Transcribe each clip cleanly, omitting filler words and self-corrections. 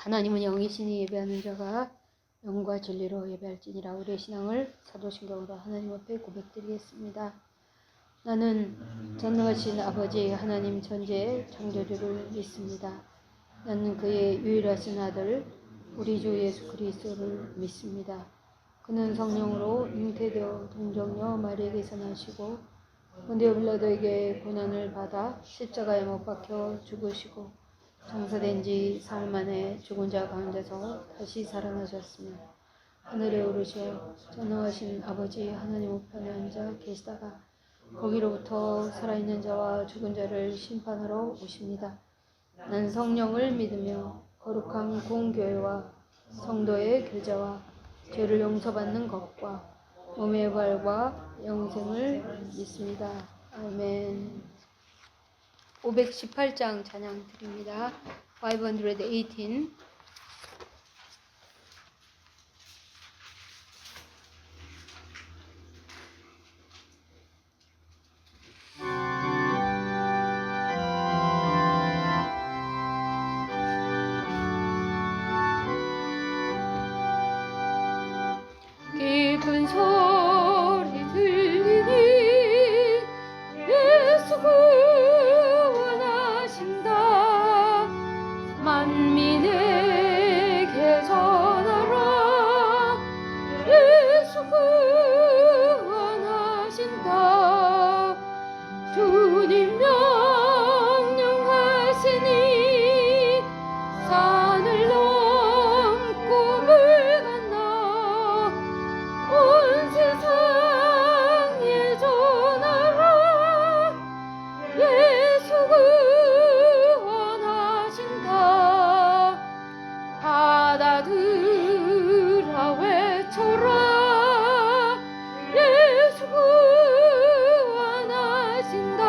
하나님은 영이시니 예배하는 자가 영과 진리로 예배할지니라. 우리의 신앙을 사도신경으로 하나님 앞에 고백드리겠습니다. 나는 전능하신 아버지 하나님 천지의 창조주를 믿습니다. 나는 그의 유일하신 아들 우리 주 예수 그리스도를 믿습니다. 그는 성령으로 잉태되어 동정녀 마리에게서 나시고 본디오 빌라도에게 고난을 받아 십자가에 못 박혀 죽으시고 장사된 지 사흘 만에 죽은 자 가운데서 다시 살아나셨으며 하늘에 오르셔 전능하신 아버지 하나님 우편에 앉아 계시다가 거기로부터 살아있는 자와 죽은 자를 심판하러 오십니다. 난 성령을 믿으며 거룩한 공교회와 성도의 교제와 죄를 용서받는 것과 몸의 부활과 영생을 믿습니다. 아멘. 518장 찬양 드립니다. 518. 깊은 소리 들리니 예수 구원하신다. 만민에게 전하라. 예수 구원하신다. 주님 명령하시니 산을 넘고 물 건너 온 세상에 전하라. 예수 구원하신다. 바다들아 외쳐라. 예수 구원하신다.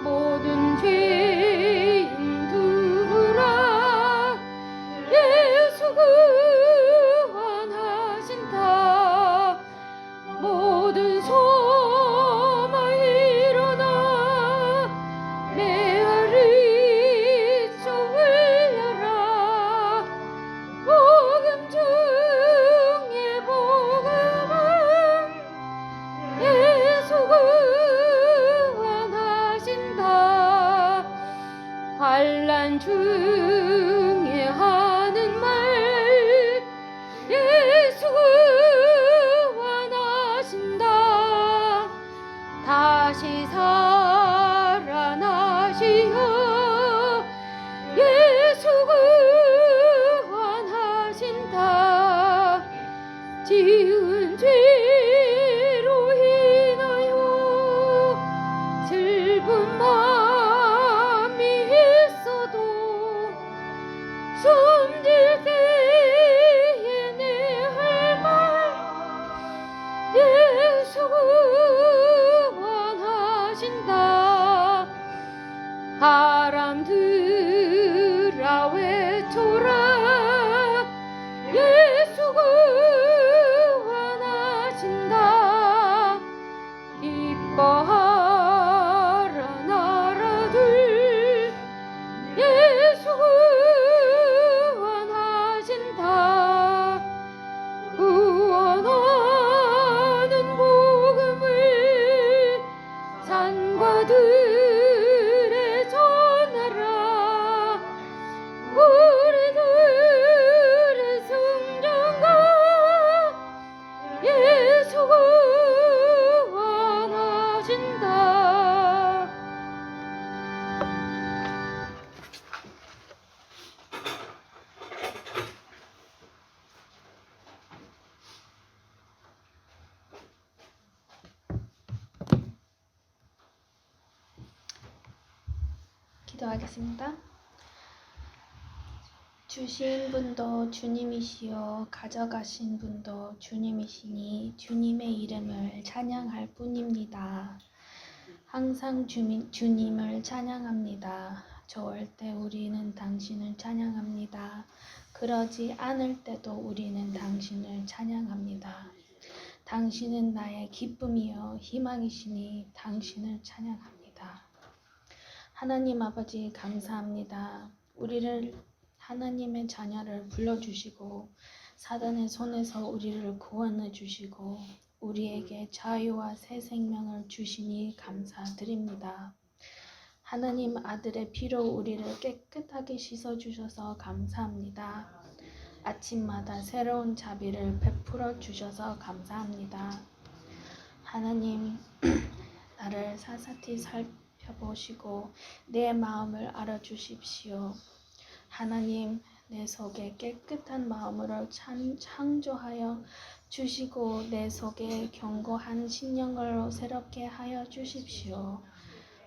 모든 죄인 들으라. 예수 구원하신다. 모든 소마 일어나 메아리 쏘을려라. 복음 중에 복음은 예수 구원하신다. 환난 중에 하는 말 예수 구원하신다. 다시 살아나시어 예수 구원하신다. 지은 죄로 인하여 슬픈 마음이 있어도 숨질 때에 내 할 말 예수 구원하신다. 바람들아 외쳐라. 예수 구원하신다. 기뻐하라 나라들. 예수 구원하신다. 구원하는 복음을 산과 들에 전하라. 우리들의 승전가 예수 구원하신다. 기도하겠습니다. 주신 분도 주님이시요 가져가신 분도 주님이시니 주님의 이름을 찬양할 뿐입니다. 항상 주님을 찬양합니다. 좋을 때 우리는 당신을 찬양합니다. 그러지 않을 때도 우리는 당신을 찬양합니다. 당신은 나의 기쁨이요 희망이시니 당신을 찬양합니다. 하나님 아버지 감사합니다. 우리를 하나님의 자녀를 불러주시고 사단의 손에서 우리를 구원해 주시고 우리에게 자유와 새 생명을 주시니 감사드립니다. 하나님 아들의 피로 우리를 깨끗하게 씻어주셔서 감사합니다. 아침마다 새로운 자비를 베풀어 주셔서 감사합니다. 하나님, 나를 사사히 살펴보시고 내 마음을 알아주십시오. 하나님, 내 속에 깨끗한 마음으로 창조하여 주시고 내 속에 견고한 심령으로 새롭게 하여 주십시오.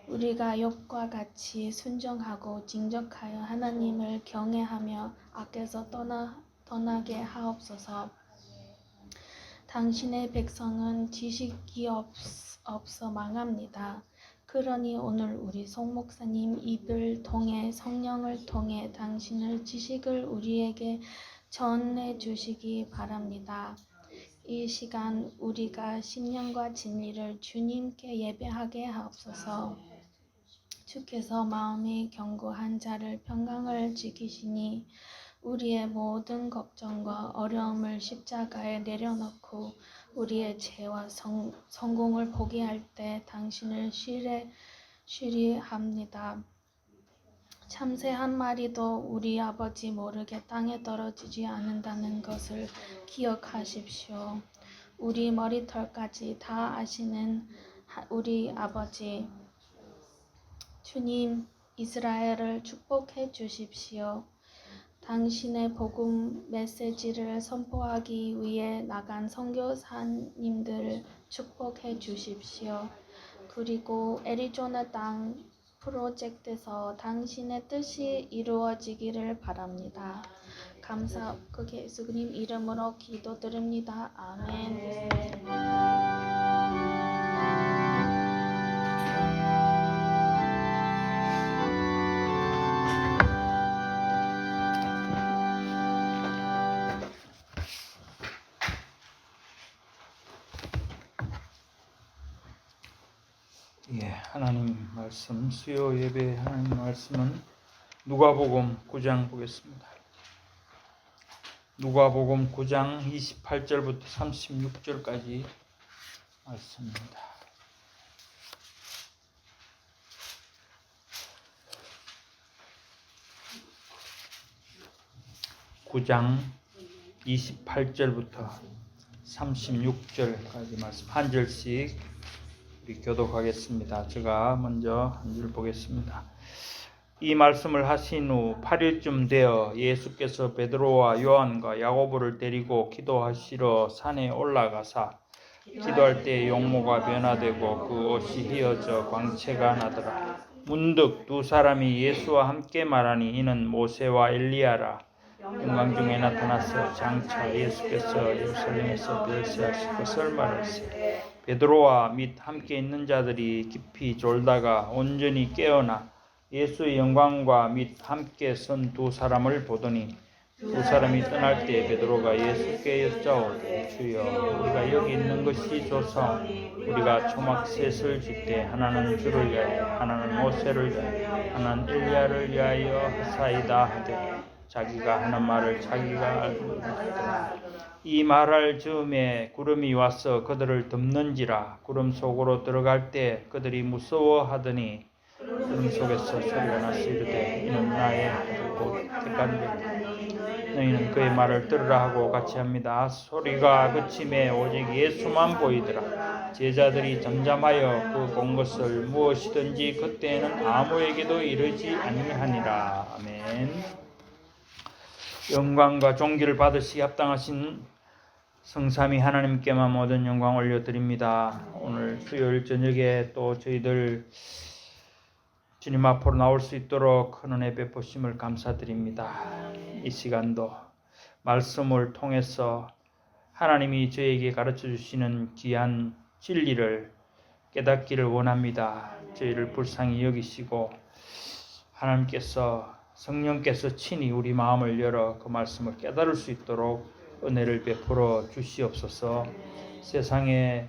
우리가 욥과 같이 순종하고 진정하여 하나님을 경외하며 악에서 떠나게 하옵소서. 당신의 백성은 지식이 없어 망합니다. 그러니 오늘 우리 송 목사님 입을 통해 성령을 통해 당신의 지식을 우리에게 전해 주시기 바랍니다. 이 시간 우리가 신령과 진리를 주님께 예배하게 하옵소서. 주께서 마음이 견고한 자를 평강을 지키시니 우리의 모든 걱정과 어려움을 십자가에 내려놓고 우리의 죄와 성공을 포기할 때 당신을 신뢰합니다. 참새 한 마리도 우리 아버지 모르게 땅에 떨어지지 않는다는 것을 기억하십시오. 우리 머리털까지 다 아시는 우리 아버지 주님, 이스라엘을 축복해 주십시오. 당신의 복음 메시지를 선포하기 위해 나간 선교사님들을 축복해 주십시오. 그리고 애리조나 땅 프로젝트에서 당신의 뜻이 이루어지기를 바랍니다. 감사하게 예수님 이름으로 기도드립니다. 아멘. 하나님 말씀, 수요 예배 하나님 말씀은 누가복음 9장 보겠습니다. 누가복음 9장 28절부터 36절까지 말씀입니다. (9장) 28절부터 36절까지 말씀 한 절씩 우리 교독하겠습니다. 제가 먼저 한 줄 보겠습니다. 이 말씀을 하신 후 8일쯤 되어 예수께서 베드로와 요한과 야고보를 데리고 기도하시러 산에 올라가사 기도할 때 용모가 변화되고 그 옷이 휘어져 광채가 나더라. 문득 두 사람이 예수와 함께 말하니 이는 모세와 엘리야라. 영광 중에 나타나서 장차 예수께서 예루살렘에서 별세하실 것을 말하시되 베드로와 및 함께 있는 자들이 깊이 졸다가 온전히 깨어나 예수의 영광과 및 함께 선 두 사람을 보더니 두 사람이 떠날 때 베드로가 예수께 여짜오되 주여 우리가 여기 있는 것이 좋사 우리가 초막 셋을 짓되 하나는 주를 위하여 하나는 모세를 위하여 하나는 엘리야를 위하여 하사이다 하되 자기가 하는 말을 자기가 알고 있더라. 이 말할 즈음에 구름이 와서 그들을 덮는지라. 구름 속으로 들어갈 때 그들이 무서워하더니 구름 속에서 소리가 나서 이르되 이는 나의 아들 곧 택한 자라. 너희는 그의 말을 들으라 하고 같이 합니다. 소리가 그침에 오직 예수만 보이더라. 제자들이 잠잠하여 그 본 것을 무엇이든지 그때에는 아무에게도 이르지 아니하니라. 아멘. 영광과 존귀를 받으시기 합당하신 성삼위 하나님께만 모든 영광 올려드립니다. 오늘 수요일 저녁에 또 저희들 주님 앞으로 나올 수 있도록 큰 은혜 베푸심을 감사드립니다. 이 시간도 말씀을 통해서 하나님이 저에게 가르쳐 주시는 귀한 진리를 깨닫기를 원합니다. 저희를 불쌍히 여기시고 하나님께서 성령께서 친히 우리 마음을 열어 그 말씀을 깨달을 수 있도록 은혜를 베풀어 주시옵소서. 세상에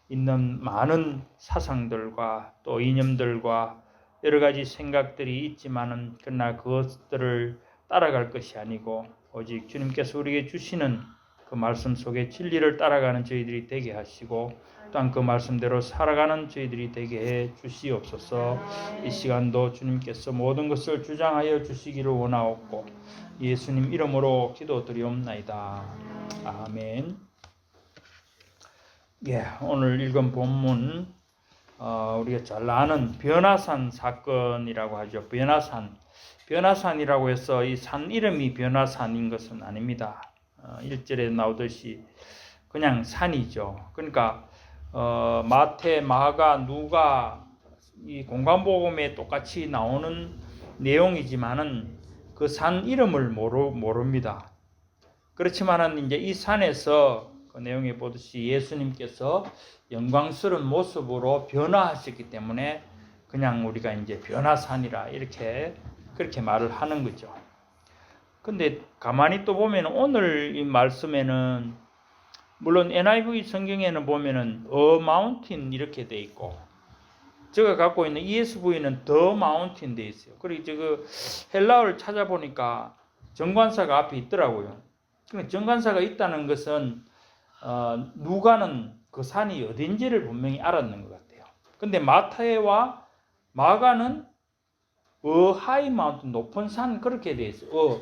있는 많은 사상들과 또 이념들과 여러 가지 생각들이 있지만은 그러나 그것들을 따라갈 것이 아니고 오직 주님께서 우리에게 주시는 그 말씀 속에 진리를 따라가는 저희들이 되게 하시고 또한 그 말씀대로 살아가는 저희들이 되게 해 주시옵소서. 이 시간도 주님께서 모든 것을 주장하여 주시기를 원하옵고 예수님 이름으로 기도드리옵나이다. 아멘. 예, 오늘 읽은 본문 우리가 잘 아는 변화산 사건이라고 하죠. 변화산이라고 해서 이 산 이름이 변화산인 것은 아닙니다. 1절에 나오듯이 그냥 산이죠. 그러니까 마태, 마가, 누가 이 공관복음에 똑같이 나오는 내용이지만은 그 산 이름을 모릅니다. 그렇지만은 이제 이 산에서 그 내용에 보듯이 예수님께서 영광스러운 모습으로 변화하셨기 때문에 그냥 우리가 이제 변화산이라 그렇게 말을 하는 거죠. 근데 가만히 또 보면 오늘 이 말씀에는 물론 NIV 성경에는 보면은 A Mountain 이렇게 돼 있고 제가 갖고 있는 ESV는 The Mountain 돼 있어요. 그리고 그 헬라어를 찾아보니까 정관사가 앞에 있더라고요. 그러니까 정관사가 있다는 것은 누가는 그 산이 어딘지를 분명히 알았는 것 같아요. 근데 마태와 마가는 high mountain 높은 산 그렇게 돼 있어요.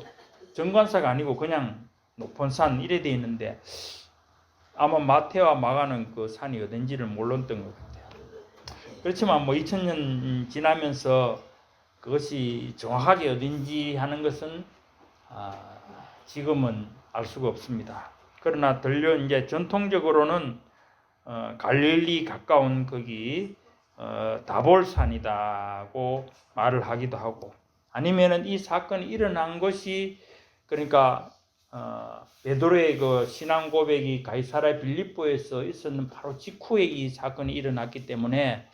정관사가 아니고 그냥 높은 산 이래 돼 있는데 아마 마태와 마가는 그 산이 어딘지를 몰랐던 것 같아요. 그렇지만 2000년 지나면서 그것이 정확하게 어딘지 하는 것은 지금은 알 수가 없습니다. 그러나 이제 전통적으로는 갈릴리 가까운 거기 다볼산이다고 말을 하기도 하고 아니면은 이 사건이 일어난 것이 그러니까 베드로의 그 신앙 고백이 가이사랴 빌립보에서 있었는 바로 직후에 이 사건이 일어났기 때문에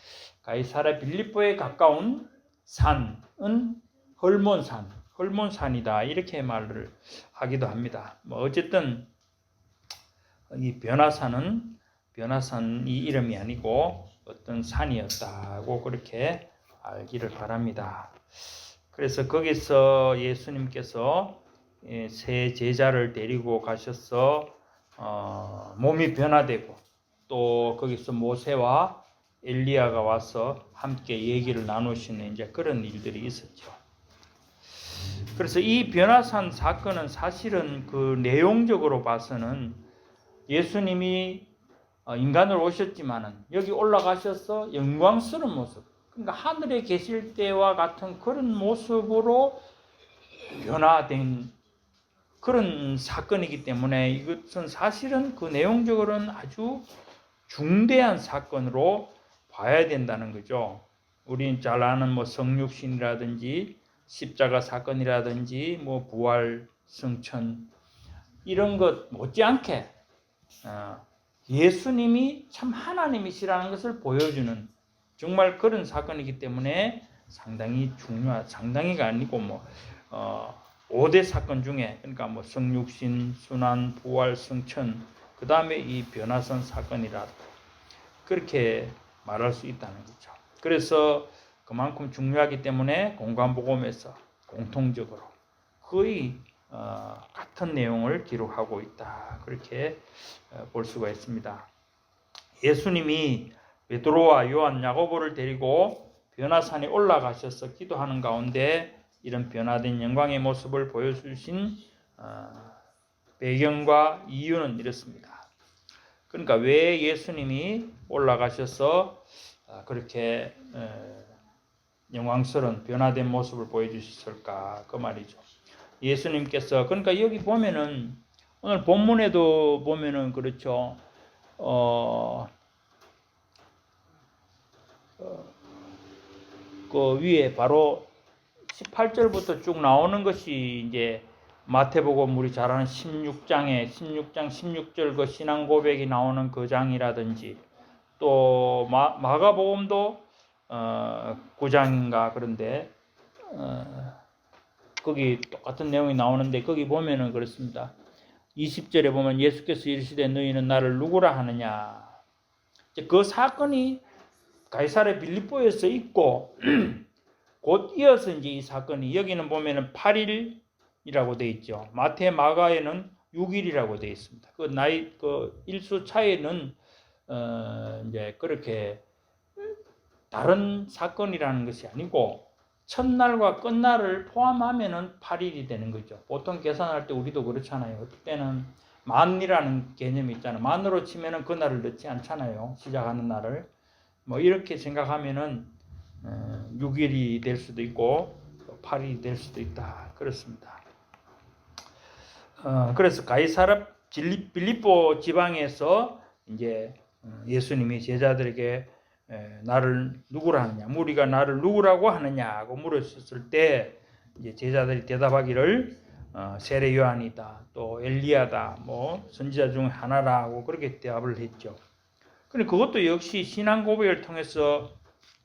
가이사랴 빌립보에 가까운 산은 헐몬산이다 이렇게 말을 하기도 합니다. 어쨌든 이 변화산이 이름이 아니고 어떤 산이었다고 그렇게 알기를 바랍니다. 그래서 거기서 예수님께서 세 제자를 데리고 가셔서 몸이 변화되고 또 거기서 모세와 엘리야가 와서 함께 얘기를 나누시는 이제 그런 일들이 있었죠. 그래서 이 변화산 사건은 사실은 그 내용적으로 봐서는 예수님이 인간으로 오셨지만은 여기 올라가셔서 영광스러운 모습, 그러니까 하늘에 계실 때와 같은 그런 모습으로 변화된 그런 사건이기 때문에 이것은 사실은 그 내용적으로는 아주 중대한 사건으로 봐야 된다는 거죠. 우리는 잘 아는 성육신이라든지 십자가 사건이라든지 부활, 성천 이런 것 못지않게 예수님이 참 하나님이시라는 것을 보여주는 정말 그런 사건이기 때문에 상당히 상당히가 아니고 5대 사건 중에 그러니까 성육신, 순환, 부활, 성천 그 다음에 이 변화산 사건이라 그렇게 말할 수 있다는 거죠. 그래서 그만큼 중요하기 때문에 공관복음에서 공통적으로 거의 같은 내용을 기록하고 있다. 그렇게 볼 수가 있습니다. 예수님이 베드로와 요한, 야고보를 데리고 변화산에 올라가셔서 기도하는 가운데 이런 변화된 영광의 모습을 보여주신 배경과 이유는 이렇습니다. 그러니까 왜 예수님이 올라가셔서 그렇게 영광스러운 변화된 모습을 보여주셨을까 그 말이죠. 예수님께서 그러니까 여기 보면은 오늘 본문에도 보면은 그렇죠. 그 위에 바로 18절부터 쭉 나오는 것이 이제 마태복음 우리 잘 아는 16장 16절 그 신앙 고백이 나오는 그 장이라든지 또 마가복음도 9장인가 그런데 거기 똑같은 내용이 나오는데 거기 보면은 그렇습니다. 20절에 보면 예수께서 이르시되 너희는 나를 누구라 하느냐. 그 사건이 가이사랴 빌립보에서 있고 곧 이어서 이제 이 사건이 여기는 보면은 8일 이라고 되어 있죠. 마태, 마가에는 6일이라고 되어 있습니다. 그 나이 그 일수 차이는 이제 그렇게 다른 사건이라는 것이 아니고 첫날과 끝날을 포함하면은 8일이 되는 거죠. 보통 계산할 때 우리도 그렇잖아요. 어떨 때는 만이라는 개념이 있잖아요. 만으로 치면은 그날을 넣지 않잖아요. 시작하는 날을. 뭐 이렇게 생각하면은 6일이 될 수도 있고 8일이 될 수도 있다. 그렇습니다. 그래서 가이사랴 빌립보 지방에서 이제 예수님이 제자들에게 나를 누구라 하느냐, 무리가 나를 누구라고 하느냐고 물었을 때 이제 제자들이 대답하기를 세례 요한이다, 또 엘리야다, 뭐 선지자 중 하나라고 그렇게 대답을 했죠. 근데 그것도 역시 신앙 고백을 통해서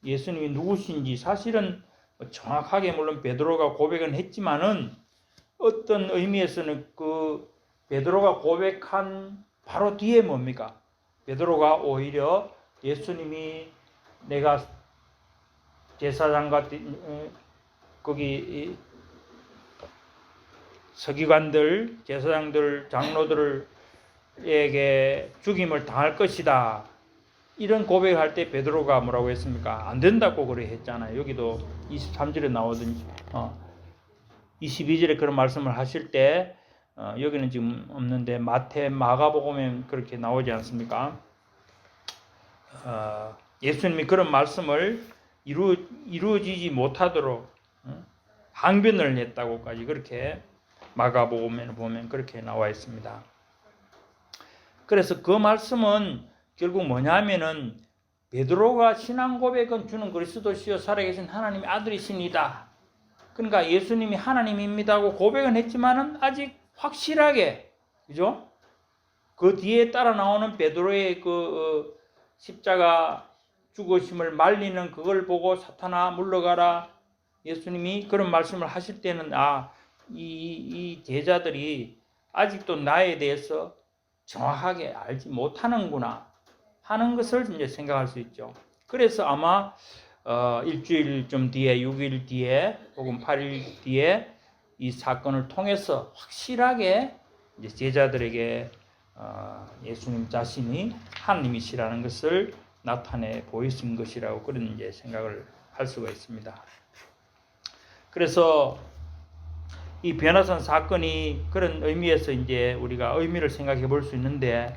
예수님이 누구신지 사실은 정확하게 물론 베드로가 고백은 했지만은 어떤 의미에서는 그 베드로가 고백한 바로 뒤에 뭡니까? 베드로가 오히려 예수님이 내가 제사장과 거기 서기관들, 제사장들, 장로들에게 죽임을 당할 것이다. 이런 고백할 때 베드로가 뭐라고 했습니까? 안 된다고 그래 했잖아요. 여기도 23절에 나오든지 22절에 그런 말씀을 하실 때 여기는 지금 없는데 마태, 마가복음에 그렇게 나오지 않습니까? 예수님이 그런 말씀을 이루어지지 못하도록 항변을 했다고까지 그렇게 마가복음에 보면 그렇게 나와 있습니다. 그래서 그 말씀은 결국 뭐냐면은 베드로가 신앙 고백은 주는 그리스도시요 살아계신 하나님의 아들이십니다. 그러니까 예수님이 하나님입니다고 고백은 했지만은 아직 확실하게, 그죠? 그 뒤에 따라 나오는 베드로의 그 십자가 죽으심을 말리는 그걸 보고 사탄아 물러가라. 예수님이 그런 말씀을 하실 때는 이 제자들이 아직도 나에 대해서 정확하게 알지 못하는구나 하는 것을 이제 생각할 수 있죠. 그래서 아마 일주일쯤 뒤에, 6일 뒤에, 혹은 8일 뒤에 이 사건을 통해서 확실하게 이제 제자들에게 예수님 자신이 하나님이시라는 것을 나타내 보이신 것이라고 그런 이제 생각을 할 수가 있습니다. 그래서 이 변화산 사건이 그런 의미에서 이제 우리가 의미를 생각해 볼 수 있는데,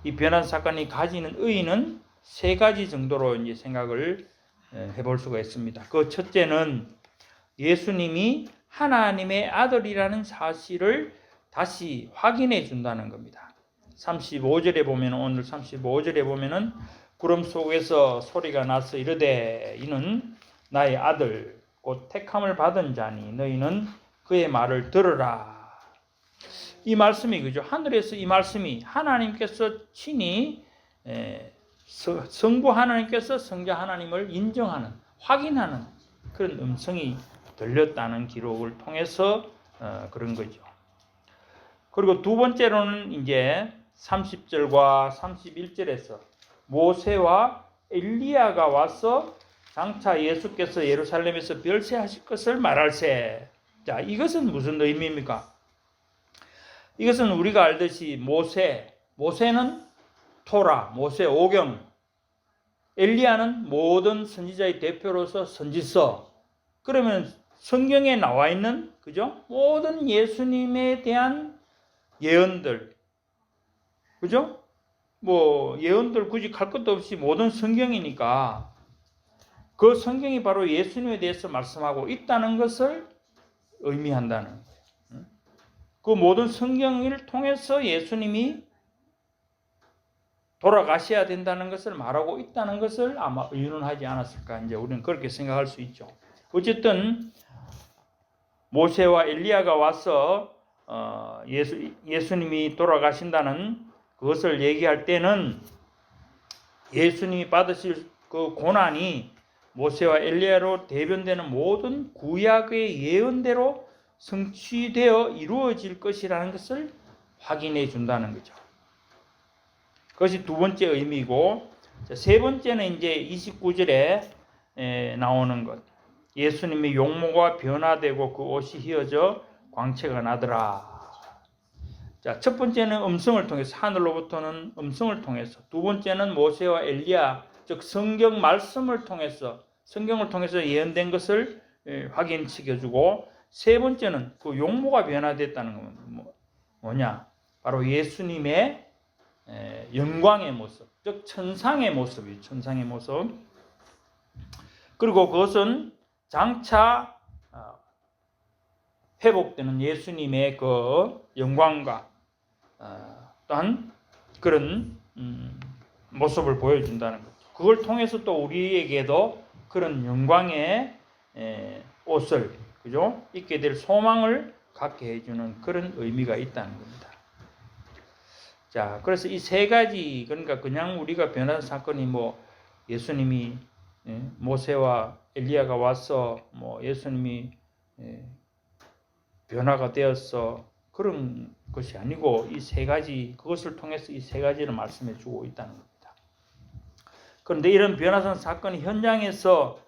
이 변화산 사건이 가지는 의의는 세 가지 정도로 이제 생각을 해볼 수가 있습니다. 그 첫째는 예수님이 하나님의 아들이라는 사실을 다시 확인해 준다는 겁니다. 35절에 보면, 오늘 35절에 보면은 구름 속에서 소리가 나서 이르되 이는 나의 아들 곧 택함을 받은 자니 너희는 그의 말을 들으라. 이 말씀이 그죠? 하늘에서 이 말씀이 하나님께서 친히 성부 하나님께서 성자 하나님을 인정하는, 확인하는 그런 음성이 들렸다는 기록을 통해서 그런 거죠. 그리고 두 번째로는 이제 30절과 31절에서 모세와 엘리야가 와서 장차 예수께서 예루살렘에서 별세하실 것을 말할세. 자, 이것은 무슨 의미입니까? 이것은 우리가 알듯이 모세는 토라, 모세 오경, 엘리야는 모든 선지자의 대표로서 선지서. 그러면 성경에 나와 있는, 그죠? 모든 예수님에 대한 예언들, 그죠? 뭐 예언들 굳이 갈 것도 없이 모든 성경이니까 그 성경이 바로 예수님에 대해서 말씀하고 있다는 것을 의미한다는 거예요. 그 모든 성경을 통해서 예수님이 돌아가셔야 된다는 것을 말하고 있다는 것을 아마 의논하지 않았을까, 이제 우리는 그렇게 생각할 수 있죠. 어쨌든 모세와 엘리야가 와서 예수님이 돌아가신다는 그것을 얘기할 때는 예수님이 받으실 그 고난이 모세와 엘리야로 대변되는 모든 구약의 예언대로 성취되어 이루어질 것이라는 것을 확인해 준다는 거죠. 그것이 두 번째 의미고, 세 번째는 이제 29절에 나오는 것. 예수님의 용모가 변화되고 그 옷이 휘어져 광채가 나더라. 자, 첫 번째는 음성을 통해서, 하늘로부터는 음성을 통해서. 두 번째는 모세와 엘리야, 즉 성경 말씀을 통해서, 성경을 통해서 예언된 것을 확인시켜주고, 세 번째는 그 용모가 변화됐다는 건 뭐냐? 바로 예수님의 영광의 모습, 즉 천상의 모습이에요. 천상의 모습. 그리고 그것은 장차 회복되는 예수님의 그 영광과 또한 그런 모습을 보여준다는 거죠. 그걸 통해서 또 우리에게도 그런 영광의 옷을, 그죠? 입게 될 소망을 갖게 해주는 그런 의미가 있다는 겁니다. 자, 그래서 이 세 가지, 그러니까 그냥 우리가 변화된 사건이 뭐 예수님이 모세와 엘리야가 와서 뭐 예수님이 변화가 되었어, 그런 것이 아니고 이 세 가지, 그것을 통해서 이 세 가지를 말씀해 주고 있다는 겁니다. 그런데 이런 변화된 사건 현장에서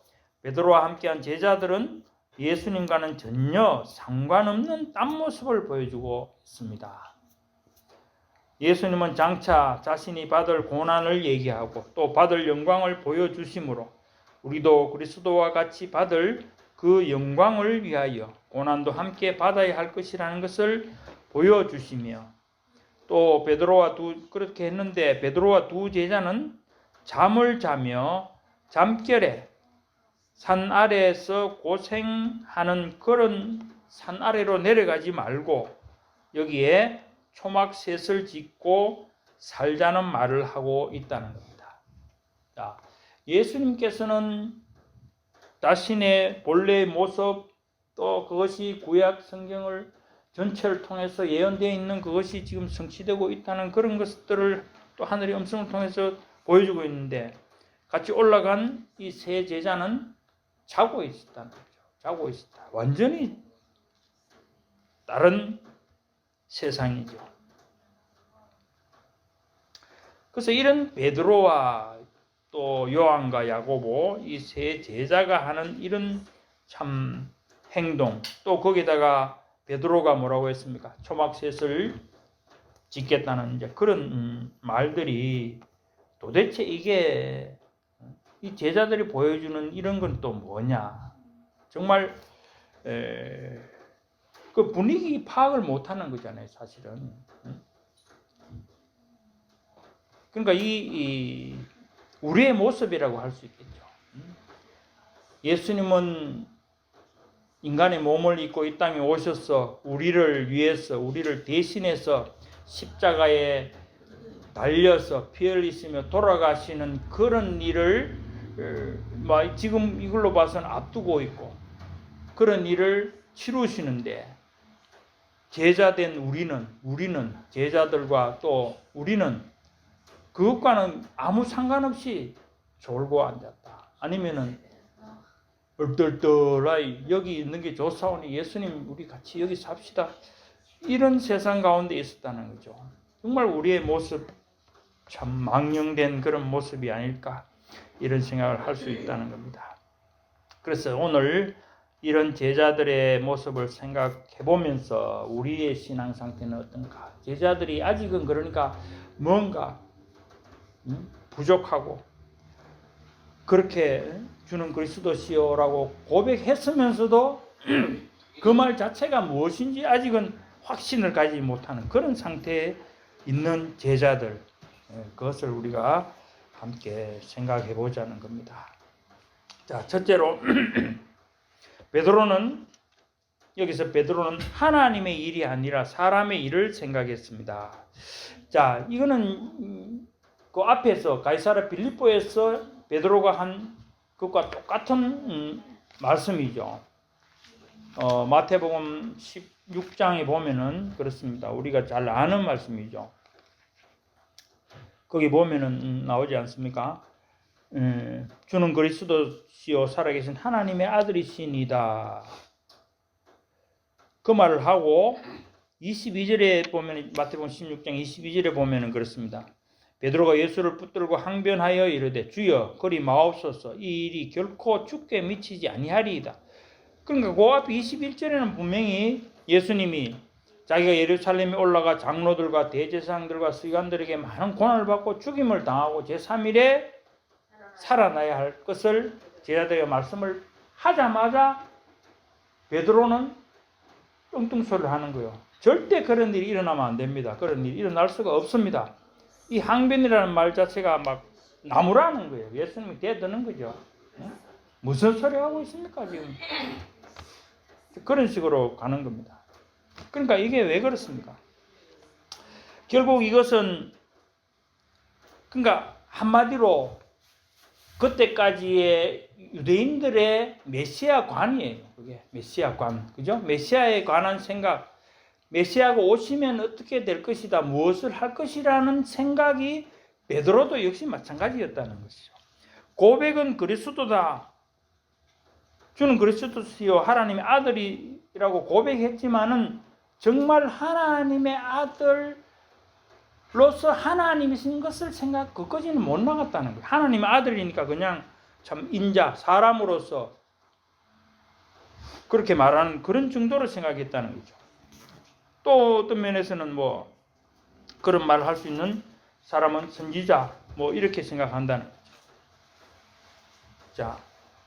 베드로와 함께한 제자들은 예수님과는 전혀 상관없는 딴 모습을 보여주고 있습니다. 예수님은 장차 자신이 받을 고난을 얘기하고 또 받을 영광을 보여주심으로 우리도 그리스도와 같이 받을 그 영광을 위하여 고난도 함께 받아야 할 것이라는 것을 보여주시며, 또 그렇게 했는데 베드로와 두 제자는 잠을 자며 잠결에 산 아래에서 고생하는 그런 산 아래로 내려가지 말고 여기에 초막셋을 짓고 살자는 말을 하고 있다는 겁니다. 자, 예수님께서는 자신의 본래의 모습, 또 그것이 구약 성경을 전체를 통해서 예언되어 있는 그것이 지금 성취되고 있다는 그런 것들을 또 하늘의 음성을 통해서 보여주고 있는데, 같이 올라간 이 세 제자는 자고 있었다는 거죠. 자고 있었다. 완전히 다른 세상이죠. 그래서 이런 베드로와 또 요한과 야고보, 이 세 제자가 하는 이런 참 행동, 또 거기다가 베드로가 뭐라고 했습니까? 초막셋을 짓겠다는 이제 그런 말들이 도대체 이게 이 제자들이 보여주는 이런 건 또 뭐냐? 정말 그 분위기 파악을 못하는 거잖아요, 사실은. 그러니까 이 우리의 모습이라고 할 수 있겠죠. 예수님은 인간의 몸을 입고 이 땅에 오셔서 우리를 위해서, 우리를 대신해서 십자가에 달려서 피 흘리시며 돌아가시는 그런 일을 지금 이걸로 봐서는 앞두고 있고 그런 일을 치루시는데, 제자된 우리는 제자들과 또 우리는 그것과는 아무 상관없이 졸고 앉았다. 아니면은 얼떨떨하이 여기 있는 게 좋사오니 예수님 우리 같이 여기 삽시다. 이런 세상 가운데 있었다는 거죠. 정말 우리의 모습 참 망령된 그런 모습이 아닐까, 이런 생각을 할 수 있다는 겁니다. 그래서 오늘 이런 제자들의 모습을 생각해 보면서 우리의 신앙 상태는 어떤가? 제자들이 아직은 그러니까 뭔가 부족하고 그렇게 주는 그리스도시요라고 고백했으면서도 그 말 자체가 무엇인지 아직은 확신을 가지지 못하는 그런 상태에 있는 제자들, 그것을 우리가 함께 생각해 보자는 겁니다. 자, 첫째로 여기서 베드로는 하나님의 일이 아니라 사람의 일을 생각했습니다. 자, 이거는 그 앞에서 가이사랴 빌립보에서 베드로가 한 그것과 똑같은 말씀이죠. 마태복음 16장에 보면은 그렇습니다. 우리가 잘 아는 말씀이죠. 거기 보면은 나오지 않습니까? 주는 그리스도시요 살아계신 하나님의 아들이시니다. 그 말을 하고 22절에 보면, 마태복음 16장 22절에 보면은 그렇습니다. 베드로가 예수를 붙들고 항변하여 이르되 주여 그리 마옵소서, 이 일이 결코 주께 미치지 아니하리이다. 그러니까 그 앞에 21절에는 분명히 예수님이 자기가 예루살렘에 올라가 장로들과 대제사장들과 서기관들에게 많은 고난을 받고 죽임을 당하고 제3일에 살아나야 할 것을 제자들에게 말씀을 하자마자 베드로는 뚱뚱 소리를 하는 거예요. 절대 그런 일이 일어나면 안 됩니다. 그런 일이 일어날 수가 없습니다. 이 항변이라는 말 자체가 막 나무라는 거예요. 예수님이 대드는 거죠. 무슨 소리 하고 있습니까 지금? 그런 식으로 가는 겁니다. 그러니까 이게 왜 그렇습니까? 결국 이것은 그러니까 한마디로 그때까지의 유대인들의 메시아관이에요. 그게 메시아관, 그죠? 메시아에 관한 생각, 메시아가 오시면 어떻게 될 것이다, 무엇을 할 것이라는 생각이 베드로도 역시 마찬가지였다는 것이죠. 고백은 그리스도다. 주는 그리스도시요 하나님의 아들이라고 고백했지만은 정말 하나님의 아들로서 하나님이신 것을 그것까지는 못 나갔다는 거예요. 하나님의 아들이니까 그냥 참 인자, 사람으로서 그렇게 말하는 그런 정도로 생각했다는 거죠. 또 어떤 면에서는 뭐 그런 말을 할 수 있는 사람은 선지자 뭐 이렇게 생각한다는 거죠. 자,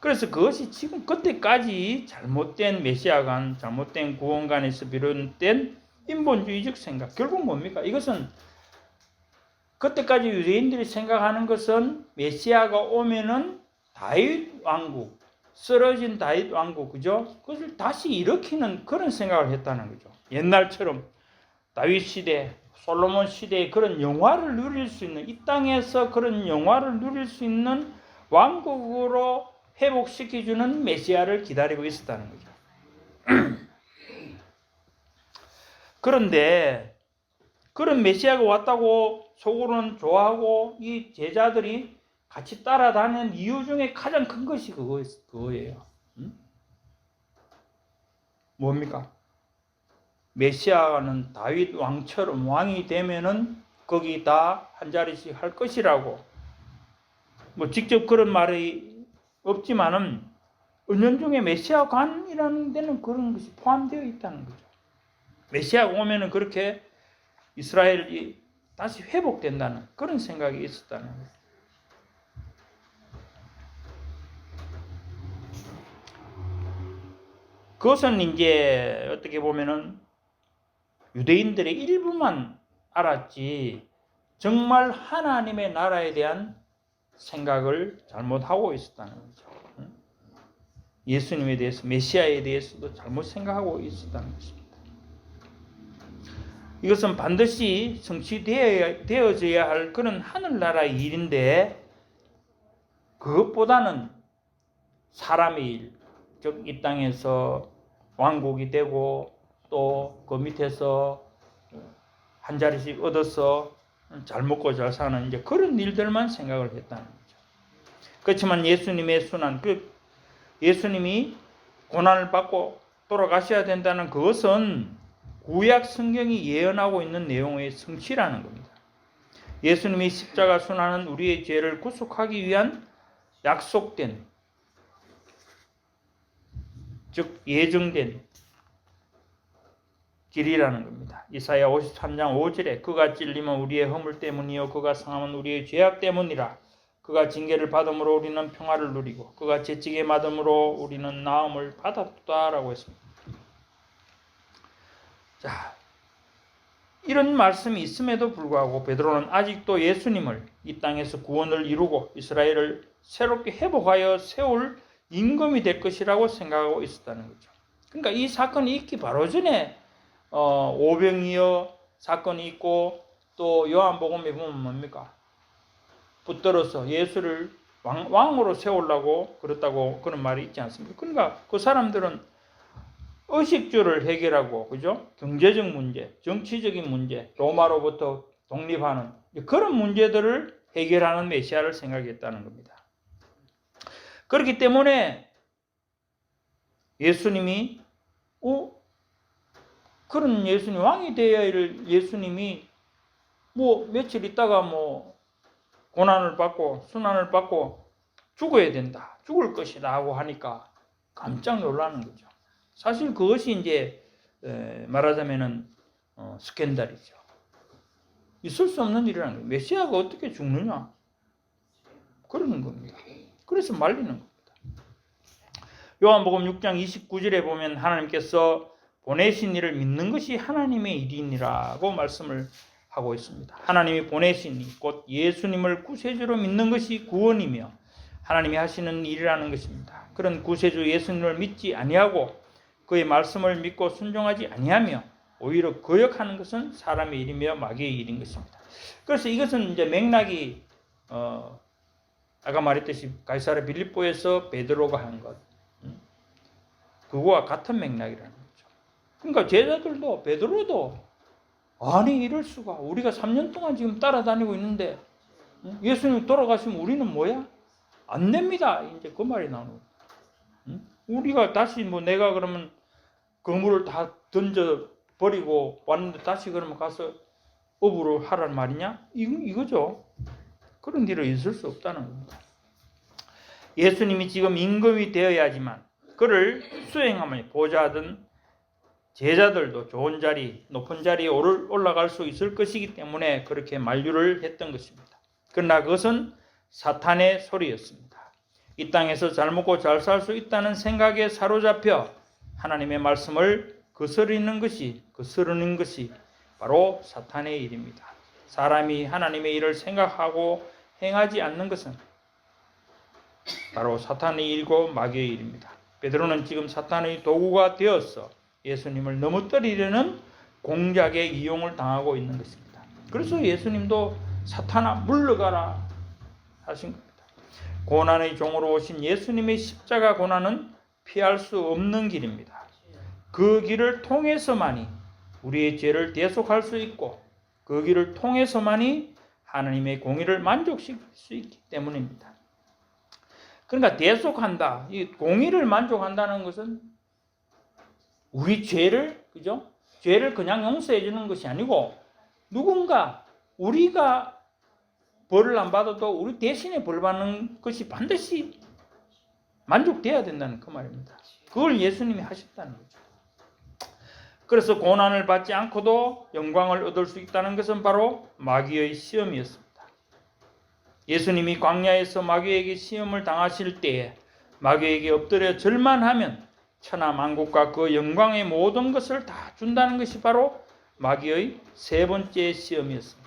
그래서 그것이 지금 그때까지 잘못된 메시아관, 잘못된 구원관에서 비롯된 인본주의적 생각, 결국 뭡니까? 이것은 그때까지 유대인들이 생각하는 것은 메시아가 오면은 다윗 왕국, 쓰러진 다윗 왕국, 그죠? 그것을 다시 일으키는 그런 생각을 했다는 거죠. 옛날처럼 다윗 시대, 솔로몬 시대의 그런 영화를 누릴 수 있는, 이 땅에서 그런 영화를 누릴 수 있는 왕국으로 회복시켜주는 메시아를 기다리고 있었다는 거죠. 그런데 그런 메시아가 왔다고 속으로는 좋아하고 이 제자들이 같이 따라다니는 이유 중에 가장 큰 것이 그거예요. 뭡니까? 메시아는 다윗 왕처럼 왕이 되면은 거기 다 한 자리씩 할 것이라고, 뭐 직접 그런 말이 없지만은 은연중에 메시아관이라는 데는 그런 것이 포함되어 있다는 거죠. 메시아가 오면은 그렇게 이스라엘이 다시 회복된다는 그런 생각이 있었다는 거예요. 그것은 이제 어떻게 보면은 유대인들의 일부만 알았지 정말 하나님의 나라에 대한 생각을 잘못하고 있었다는 거죠. 예수님에 대해서, 메시아에 대해서도 잘못 생각하고 있었다는 것입니다. 이것은 반드시 성취되어져야 할 그런 하늘나라의 일인데 그것보다는 사람의 일, 즉 이 땅에서 왕국이 되고 또 그 밑에서 한 자리씩 얻어서 잘 먹고 잘 사는 이제 그런 일들만 생각을 했다는 거죠. 그렇지만 예수님의 순환, 예수님이 고난을 받고 돌아가셔야 된다는 그것은 구약 성경이 예언하고 있는 내용의 성취라는 겁니다. 예수님이 십자가 순환은 우리의 죄를 구속하기 위한 약속된, 즉 예정된 길이라는 겁니다. 이사야 53장 5절에 그가 찔림은 우리의 허물 때문이요 그가 상함은 우리의 죄악 때문이라. 그가 징계를 받음으로 우리는 평화를 누리고 그가 채찍에 맞음으로 우리는 나음을 받았다라고 했습니다. 자, 이런 말씀이 있음에도 불구하고 베드로는 아직도 예수님을 이 땅에서 구원을 이루고 이스라엘을 새롭게 회복하여 세울 임금이 될 것이라고 생각하고 있었다는 거죠. 그러니까 이 사건이 있기 바로 전에 오병이어 사건이 있고 또 요한복음에 보면 뭡니까? 붙들어서 예수를 왕으로 세우려고 그랬다고 그런 말이 있지 않습니까? 그러니까 그 사람들은 의식주를 해결하고, 그죠? 경제적 문제, 정치적인 문제, 로마로부터 독립하는 그런 문제들을 해결하는 메시아를 생각했다는 겁니다. 그렇기 때문에 예수님이 그런 예수님 왕이 되어야 할 예수님이 뭐 며칠 있다가 뭐 고난을 받고 순환을 받고 죽어야 된다, 죽을 것이다 하고 하니까 깜짝 놀라는 거죠. 사실 그것이 이제 말하자면은 스캔들이죠. 있을 수 없는 일이라는 거예요. 메시아가 어떻게 죽느냐? 그러는 겁니다. 그래서 말리는 겁니다. 요한복음 6장 29절에 보면 하나님께서 보내신 이를 믿는 것이 하나님의 일이니라고 말씀을 하고 있습니다. 하나님이 보내신 이, 곧 예수님을 구세주로 믿는 것이 구원이며 하나님이 하시는 일이라는 것입니다. 그런 구세주 예수님을 믿지 아니하고 그의 말씀을 믿고 순종하지 아니하며 오히려 거역하는 것은 사람의 일이며 마귀의 일인 것입니다. 그래서 이것은 이제 맥락이 아까 말했듯이 가이사랴 빌립보에서 베드로가 한 것, 그거와 같은 맥락이라는 거죠. 그러니까 제자들도 베드로도 아니 이럴 수가, 우리가 3년 동안 지금 따라다니고 있는데 예수님이 돌아가시면 우리는 뭐야? 안 됩니다. 이제 그 말이 나오는 거예요. 우리가 다시 내가 그러면 그물을 다 던져 버리고 왔는데 다시 그러면 가서 업으로 하란 말이냐? 이거죠. 그런 일은 있을 수 없다는 겁니다. 예수님이 지금 임금이 되어야지만 그를 수행하면 보좌하던 제자들도 좋은 자리, 높은 자리에 올라갈 수 있을 것이기 때문에 그렇게 만류를 했던 것입니다. 그러나 그것은 사탄의 소리였습니다. 이 땅에서 잘 먹고 잘 살 수 있다는 생각에 사로잡혀 하나님의 말씀을 거스르는 것이 바로 사탄의 일입니다. 사람이 하나님의 일을 생각하고 행하지 않는 것은 바로 사탄의 일이고 마귀의 일입니다. 베드로는 지금 사탄의 도구가 되어서 예수님을 넘어뜨리려는 공작에 이용을 당하고 있는 것입니다. 그래서 예수님도 사탄아 물러가라 하신 겁니다. 고난의 종으로 오신 예수님의 십자가 고난은 피할 수 없는 길입니다. 그 길을 통해서만이 우리의 죄를 대속할 수 있고 그 길을 통해서만이 하나님의 공의를 만족시킬 수 있기 때문입니다. 그러니까 대속한다, 이 공의를 만족한다는 것은 우리 죄를, 그죠? 죄를 그냥 용서해 주는 것이 아니고 누군가 우리가 벌을 안 받아도 우리 대신에 벌 받는 것이 반드시 만족돼야 된다는 그 말입니다. 그걸 예수님이 하셨다는 거죠. 그래서 고난을 받지 않고도 영광을 얻을 수 있다는 것은 바로 마귀의 시험이었습니다. 예수님이 광야에서 마귀에게 시험을 당하실 때에 마귀에게 엎드려 절만하면 천하 만국과 그 영광의 모든 것을 다 준다는 것이 바로 마귀의 세 번째 시험이었습니다.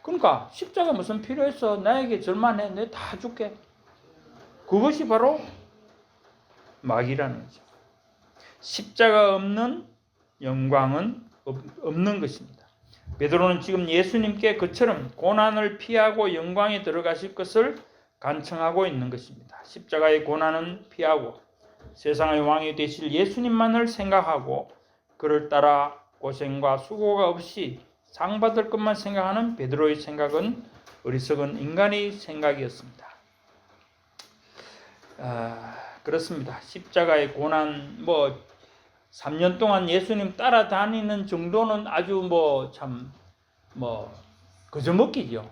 그러니까 십자가 무슨 필요했어? 나에게 절만해, 내가 다 줄게. 그것이 바로 마귀라는 거죠. 십자가 없는 영광은 없는 것입니다. 베드로는 지금 예수님께 그처럼 고난을 피하고 영광에 들어가실 것을 간청하고 있는 것입니다. 십자가의 고난은 피하고 세상의 왕이 되실 예수님만을 생각하고 그를 따라 고생과 수고가 없이 상 받을 것만 생각하는 베드로의 생각은 어리석은 인간의 생각이었습니다. 그렇습니다. 십자가의 고난, 3년 동안 예수님 따라다니는 정도는 아주 거저먹기죠.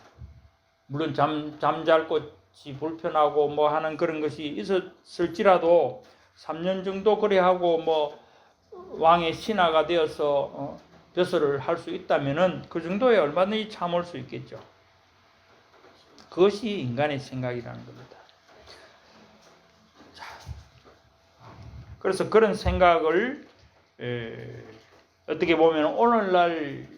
물론 잠잘 곳이 불편하고 하는 그런 것이 있었을지라도 3년 정도 그래 하고 왕의 신하가 되어서 벼슬을 할 수 있다면은 그 정도에 얼마든지 참을 수 있겠죠. 그것이 인간의 생각이라는 겁니다. 자, 그래서 그런 생각을 어떻게 보면 오늘날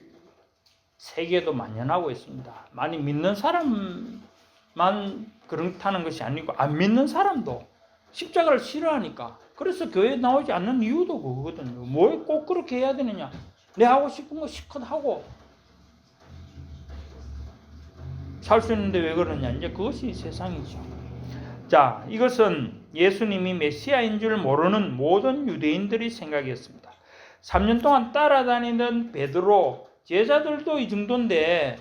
세계도 만연하고 있습니다. 많이 믿는 사람만 그렇다는 것이 아니고 안 믿는 사람도 십자가를 싫어하니까, 그래서 교회에 나오지 않는 이유도 그거거든요. 뭘 꼭 그렇게 해야 되느냐? 내 하고 싶은 거 실컷 하고 살 수 있는데 왜 그러냐? 이제 그것이 세상이죠. 자, 이것은 예수님이 메시아인 줄 모르는 모든 유대인들의 생각이었습니다. 3년 동안 따라다니던 베드로, 제자들도 이 정도인데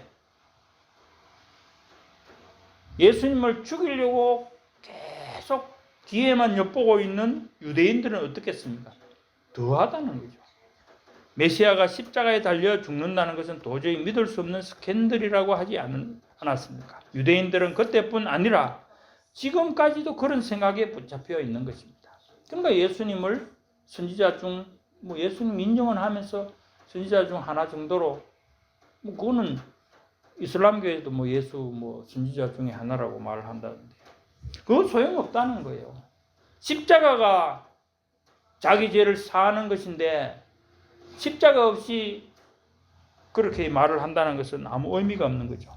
예수님을 죽이려고 계속 뒤에만 엿보고 있는 유대인들은 어떻겠습니까? 더하다는 거죠. 메시아가 십자가에 달려 죽는다는 것은 도저히 믿을 수 없는 스캔들이라고 하지 않았습니까? 유대인들은 그때뿐 아니라 지금까지도 그런 생각에 붙잡혀 있는 것입니다. 그러니까 예수님을 선지자 중 뭐 예수님 인정은 하면서 선지자 중 하나 정도로 뭐 그거는 이슬람교에도 뭐 예수 뭐 선지자 중에 하나라고 말을 한다는데 그거 소용없다는 거예요. 십자가가 자기 죄를 사하는 것인데 십자가 없이 그렇게 말을 한다는 것은 아무 의미가 없는 거죠.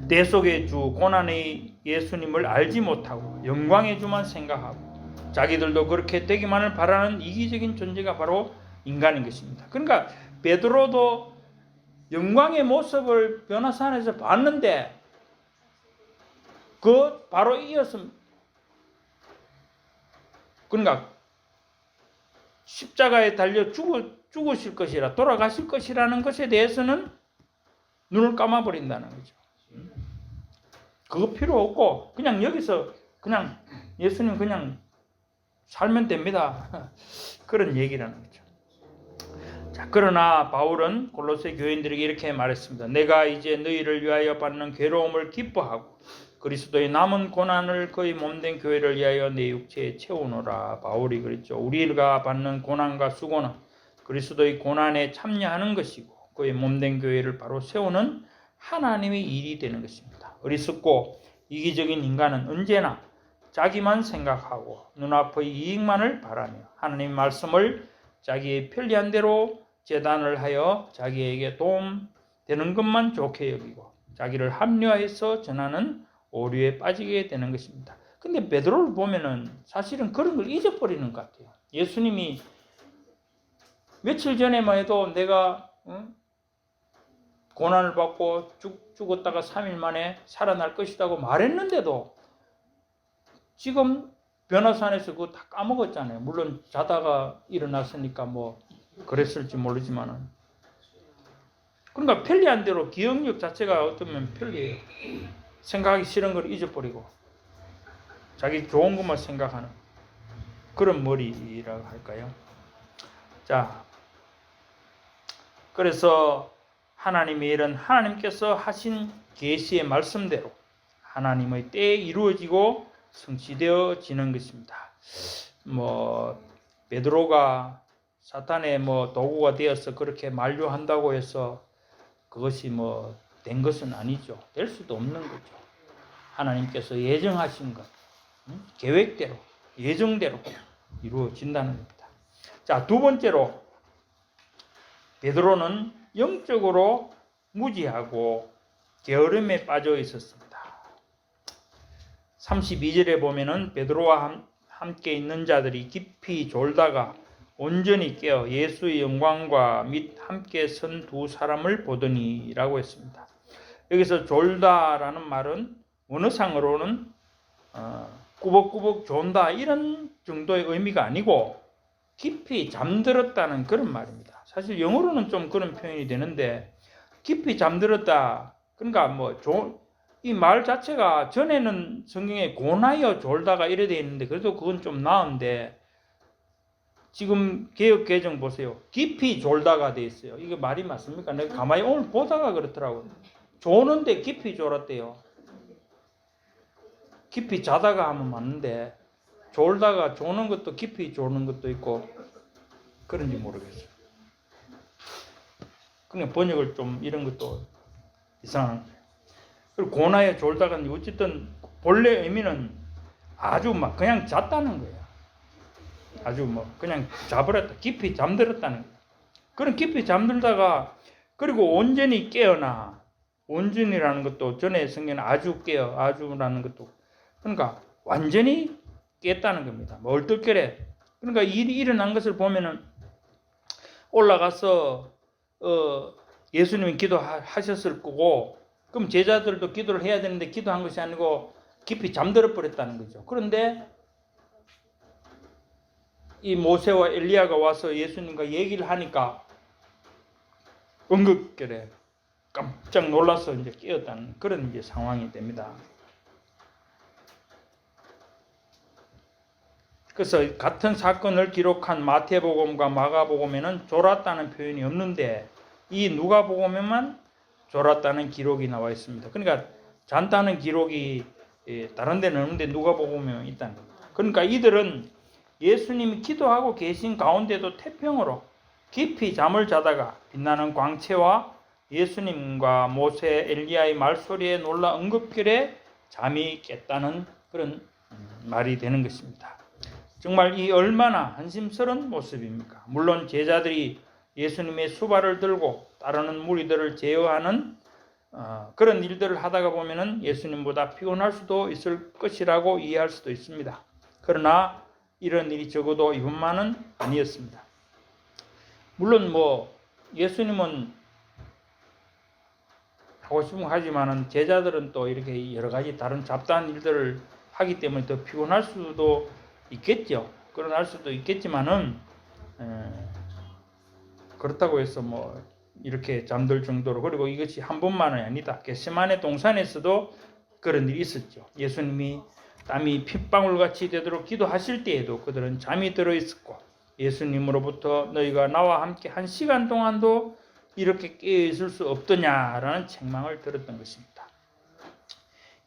내 속의 주 고난의 예수님을 알지 못하고 영광의 주만 생각하고 자기들도 그렇게 되기만을 바라는 이기적인 존재가 바로 인간인 것입니다. 그러니까 베드로도 영광의 모습을 변화산에서 봤는데 그 바로 이어서 그러니까 십자가에 달려 죽으실 것이라 돌아가실 것이라는 것에 대해서는 눈을 감아버린다는 거죠. 그거 필요 없고 그냥 여기서 그냥 예수님 그냥 살면 됩니다. 그런 얘기라는 거죠. 자, 그러나 바울은 골로새 교인들에게 이렇게 말했습니다. 내가 이제 너희를 위하여 받는 괴로움을 기뻐하고 그리스도의 남은 고난을 그의 몸된 교회를 위하여 내 육체에 채우노라. 바울이 그랬죠. 우리가 받는 고난과 수고는 그리스도의 고난에 참여하는 것이고 그의 몸된 교회를 바로 세우는 하나님의 일이 되는 것입니다. 어리석고 이기적인 인간은 언제나 자기만 생각하고 눈앞의 이익만을 바라며 하나님 말씀을 자기의 편리한 대로 재단을 하여 자기에게 도움되는 것만 좋게 여기고 자기를 합리화해서 전하는 오류에 빠지게 되는 것입니다. 근데 베드로를 보면은 사실은 그런 걸 잊어버리는 것 같아요. 예수님이 며칠 전에만 해도 내가 고난을 받고 죽었다가 3일 만에 살아날 것이라고 말했는데도 지금 변화산에서 그거 다 까먹었잖아요. 물론 자다가 일어났으니까 뭐 그랬을지 모르지만은. 그러니까 편리한 대로 기억력 자체가 어쩌면 편리해요. 생각하기 싫은 걸 잊어버리고 자기 좋은 것만 생각하는 그런 머리라고 할까요? 자, 그래서 하나님의 일은 하나님께서 하신 계시의 말씀대로 하나님의 때에 이루어지고 성취되어지는 것입니다. 뭐 베드로가 사탄의 뭐 도구가 되어서 그렇게 만류한다고 해서 그것이 뭐 된 것은 아니죠. 될 수도 없는 거죠. 하나님께서 예정하신 것, 계획대로, 예정대로 이루어진다는 겁니다. 자, 두 번째로 베드로는 영적으로 무지하고 게으름에 빠져 있었습니다. 32절에 보면은 베드로와 함께 있는 자들이 깊이 졸다가 온전히 깨어 예수의 영광과 및 함께 선 두 사람을 보더니 라고 했습니다. 여기서 졸다라는 말은 원어상으로는 꾸벅꾸벅 존다 이런 정도의 의미가 아니고 깊이 잠들었다는 그런 말입니다. 사실 영어로는 좀 그런 표현이 되는데 깊이 잠들었다. 그러니까 뭐 이 말 자체가 전에는 성경에 고나여 졸다가 이래 돼 있는데 그래도 그건 좀 나은데 지금 개역 개정 보세요. 깊이 졸다가 돼 있어요. 이게 말이 맞습니까? 내가 가만히 오늘 보다가 그렇더라고요. 조는데 깊이 졸았대요. 깊이 자다가 하면 맞는데 졸다가 조는 것도 깊이 조는 것도 있고 그런지 모르겠어요. 그냥 번역을 좀 이런 것도 이상한 거예요. 그리고 고나에 졸다가 어쨌든 본래 의미는 아주 막 그냥 잤다는 거예요. 아주 뭐 그냥 자버렸다. 깊이 잠들었다는 거예요. 그런 깊이 잠들다가 그리고 온전히 깨어나. 온전이라는 것도 전에 성경에 아주 깨어 아주라는 것도 그러니까 완전히 깼다는 겁니다. 뭐 얼떨결에 그러니까 일이 일어난 것을 보면은 올라가서 예수님이 기도하셨을 거고 그럼 제자들도 기도를 해야 되는데 기도한 것이 아니고 깊이 잠들어 버렸다는 거죠. 그런데 이 모세와 엘리야가 와서 예수님과 얘기를 하니까 응급결에 깜짝 놀라서 이제 깨었다는 그런 이제 상황이 됩니다. 그래서 같은 사건을 기록한 마태복음과 마가복음에는 졸았다는 표현이 없는데 이 누가복음에만 졸았다는 기록이 나와 있습니다. 그러니까 잔다는 기록이 다른 데는 없는데 누가복음에 있다는 겁니다. 그러니까 이들은 예수님이 기도하고 계신 가운데도 태평으로 깊이 잠을 자다가 빛나는 광채와 예수님과 모세, 엘리야의 말소리에 놀라 응급결에 잠이 깼다는 그런 말이 되는 것입니다. 정말 이 얼마나 한심스러운 모습입니까? 물론 제자들이 예수님의 수발을 들고 따르는 무리들을 제어하는 그런 일들을 하다가 보면은 예수님보다 피곤할 수도 있을 것이라고 이해할 수도 있습니다. 그러나 이런 일이 적어도 이분만은 아니었습니다. 물론 예수님은 하고 싶은 거 하지만은 제자들은 또 이렇게 여러 가지 다른 잡다한 일들을 하기 때문에 더 피곤할 수도 있겠죠. 그러할 수도 있겠지만은 그렇다고 해서 이렇게 잠들 정도로, 그리고 이것이 한 번만이 아니다. 겟세마네 동산에서도 그런 일이 있었죠. 예수님이 땀이 핏방울같이 되도록 기도하실 때에도 그들은 잠이 들어 있었고, 예수님으로부터 너희가 나와 함께 1시간 동안도 이렇게 깨어 있을 수 없더냐라는 책망을 들었던 것입니다.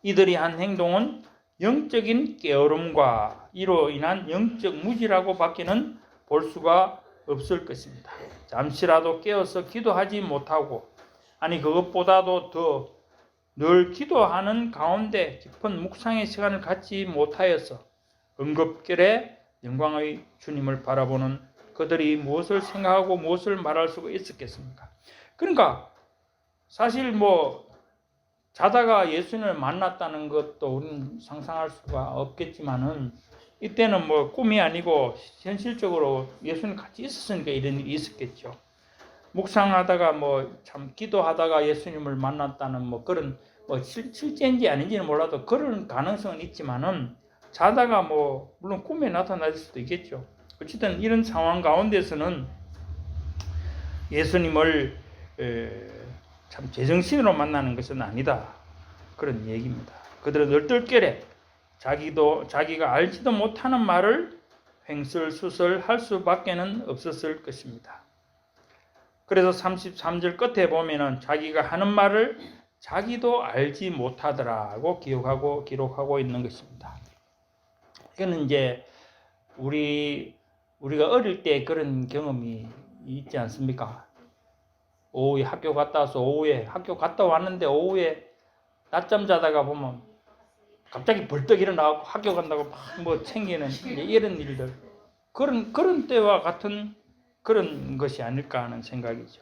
이들이 한 행동은 영적인 게으름과 이로 인한 영적 무지라고 밖에는 볼 수가 없을 것입니다. 잠시라도 깨어서 기도하지 못하고, 아니 그것보다도 더 늘 기도하는 가운데 깊은 묵상의 시간을 갖지 못하여서 응급결에 영광의 주님을 바라보는 그들이 무엇을 생각하고 무엇을 말할 수가 있었겠습니까? 그러니까 사실 자다가 예수님을 만났다는 것도 우리는 상상할 수가 없겠지만은, 이때는 꿈이 아니고 현실적으로 예수님 같이 있었으니까 이런 일이 있었겠죠. 묵상하다가 참 기도하다가 예수님을 만났다는 그런 실제인지 아닌지는 몰라도 그런 가능성은 있지만은, 자다가 물론 꿈에 나타날 수도 있겠죠. 어쨌든 이런 상황 가운데서는 예수님을 참 제정신으로 만나는 것은 아니다, 그런 얘기입니다. 그들은 얼떨결에 자기가 알지도 못하는 말을 횡설수설할 수밖에는 없었을 것입니다. 그래서 33절 끝에 보면은 자기가 하는 말을 자기도 알지 못하더라고 기록하고 있는 것입니다. 이거는 이제 우리가 어릴 때 그런 경험이 있지 않습니까? 오후에 학교 갔다 와서 학교 갔다 왔는데 오후에 낮잠 자다가 보면 갑자기 벌떡 일어나고 학교 간다고 막 챙기는 이런 일들, 그런 때와 같은 그런 것이 아닐까 하는 생각이죠.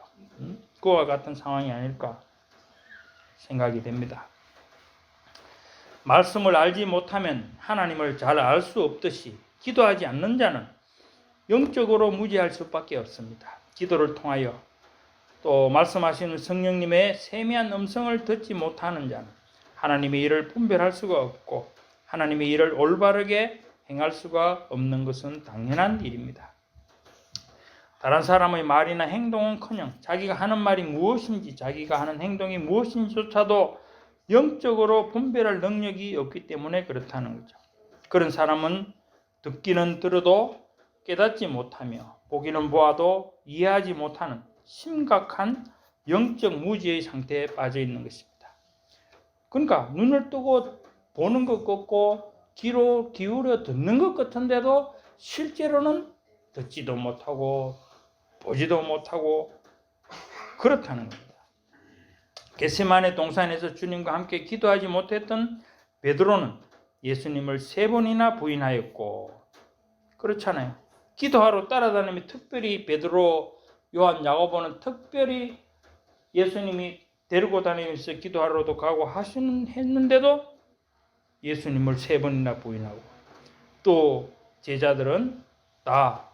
그와 같은 상황이 아닐까 생각이 됩니다. 말씀을 알지 못하면 하나님을 잘 알 수 없듯이 기도하지 않는 자는 영적으로 무지할 수밖에 없습니다. 기도를 통하여 또 말씀하시는 성령님의 세미한 음성을 듣지 못하는 자는 하나님의 일을 분별할 수가 없고, 하나님의 일을 올바르게 행할 수가 없는 것은 당연한 일입니다. 다른 사람의 말이나 행동은커녕 자기가 하는 말이 무엇인지, 자기가 하는 행동이 무엇인지조차도 영적으로 분별할 능력이 없기 때문에 그렇다는 거죠. 그런 사람은 듣기는 들어도 깨닫지 못하며 보기는 보아도 이해하지 못하는 심각한 영적 무지의 상태에 빠져 있는 것입니다. 그러니까 눈을 뜨고 보는 것 같고 귀로 기울여 듣는 것 같은데도 실제로는 듣지도 못하고 보지도 못하고 그렇다는 겁니다. 겟세마네 동산에서 주님과 함께 기도하지 못했던 베드로는 예수님을 3번이나 부인하였고, 그렇잖아요. 기도하러 따라다니며 특별히 베드로, 요한, 야고보는 특별히 예수님이 데리고 다니면서 기도하러도 가고 했는데도 예수님을 3번이나 부인하고, 또 제자들은 다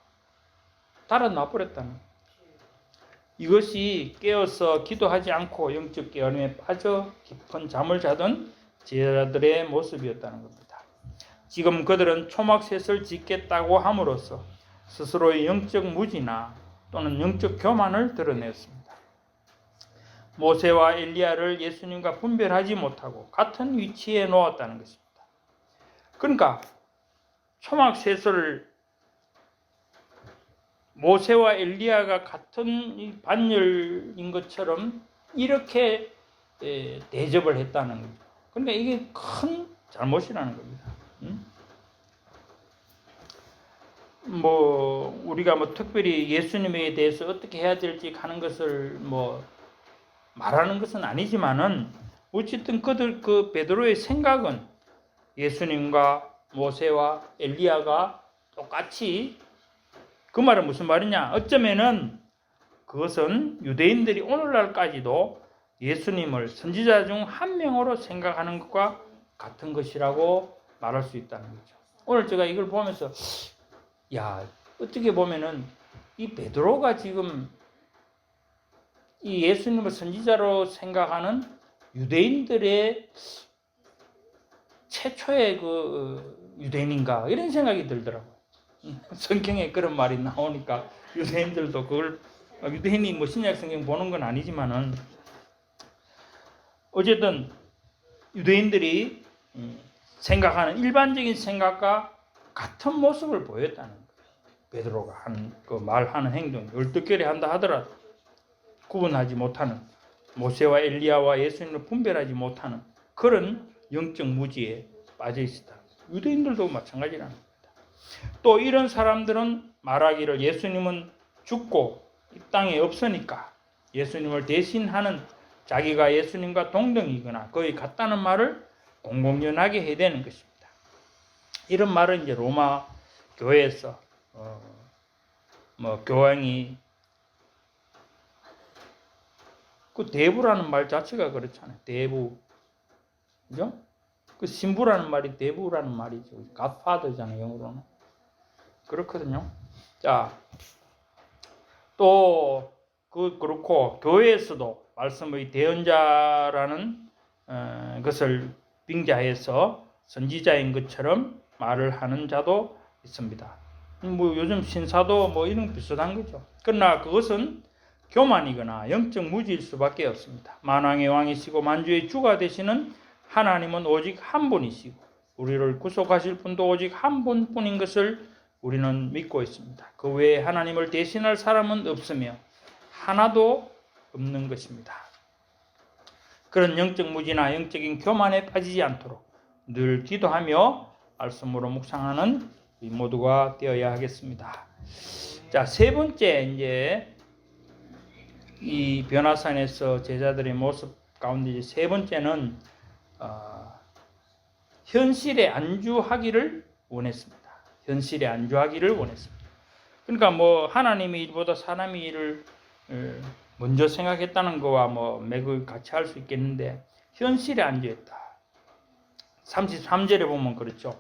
달아나 버렸다는 거예요. 이것이 깨어서 기도하지 않고 영적 게으름에 빠져 깊은 잠을 자던 제자들의 모습이었다는 겁니다. 지금 그들은 초막셋을 짓겠다고 함으로써 스스로의 영적 무지나 또는 영적 교만을 드러냈습니다. 모세와 엘리야를 예수님과 분별하지 못하고 같은 위치에 놓았다는 것입니다. 그러니까 초막셋을 모세와 엘리야가 같은 반열인 것처럼 이렇게 대접을 했다는 거죠. 그러니까 이게 큰 잘못이라는 겁니다. 뭐 우리가 뭐 특별히 예수님에 대해서 어떻게 해야 될지 하는 것을 뭐 말하는 것은 아니지만은 어쨌든 그들 그 베드로의 생각은 예수님과 모세와 엘리야가 똑같이, 그 말은 무슨 말이냐? 어쩌면은 그것은 유대인들이 오늘날까지도 예수님을 선지자 중 한 명으로 생각하는 것과 같은 것이라고 말할 수 있다는 거죠. 오늘 제가 이걸 보면서 야, 어떻게 보면은 이 베드로가 지금 이 예수님을 선지자로 생각하는 유대인들의 최초의 그 유대인인가 이런 생각이 들더라고요. 성경에 그런 말이 나오니까 유대인들도 그걸, 유대인이 뭐 신약 성경 보는 건 아니지만은 어쨌든 유대인들이 생각하는 일반적인 생각과 같은 모습을 보였다는 거예요. 베드로가 한 그 말하는 행동, 얼떨결에 한다 하더라도 구분하지 못하는, 모세와 엘리야와 예수님을 분별하지 못하는 그런 영적 무지에 빠져 있었다. 유대인들도 마찬가지라는 겁니다. 또 이런 사람들은 말하기를 예수님은 죽고 이 땅에 없으니까 예수님을 대신하는, 자기가 예수님과 동등이거나 거의 같다는 말을 공공연하게 해야 되는 것입니다. 이런 말은 이제 로마 교회에서 교황이 그 대부라는 말 자체가 그렇잖아요. 대부, 그죠? 그 신부라는 말이 대부라는 말이죠. 갓파더잖아요, 영어로는. 그렇거든요. 자, 또 그렇고 교회에서도 말씀의 대언자라는 것을 빙자해서 선지자인 것처럼 말을 하는 자도 있습니다. 뭐 요즘 신사도 뭐 이런 비슷한 거죠. 그러나 그것은 교만이거나 영적 무지일 수밖에 없습니다. 만왕의 왕이시고 만주의 주가 되시는 하나님은 오직 한 분이시고 우리를 구속하실 분도 오직 한 분뿐인 것을 우리는 믿고 있습니다. 그 외에 하나님을 대신할 사람은 없으며 하나도 없는 것입니다. 그런 영적 무지나 영적인 교만에 빠지지 않도록 늘 기도하며 말씀으로 묵상하는 우리 모두가 되어야 하겠습니다. 자, 세 번째, 이제 이 변화산에서 제자들의 모습 가운데 이제 세 번째는 현실에 안주하기를 원했습니다. 현실에 안주하기를 원했습니다. 그러니까 뭐 하나님의 일보다 사람의 일을 먼저 생각했다는 거와 뭐 맥을 같이 할 수 있겠는데 현실에 안주했다. 33절에 보면 그렇죠.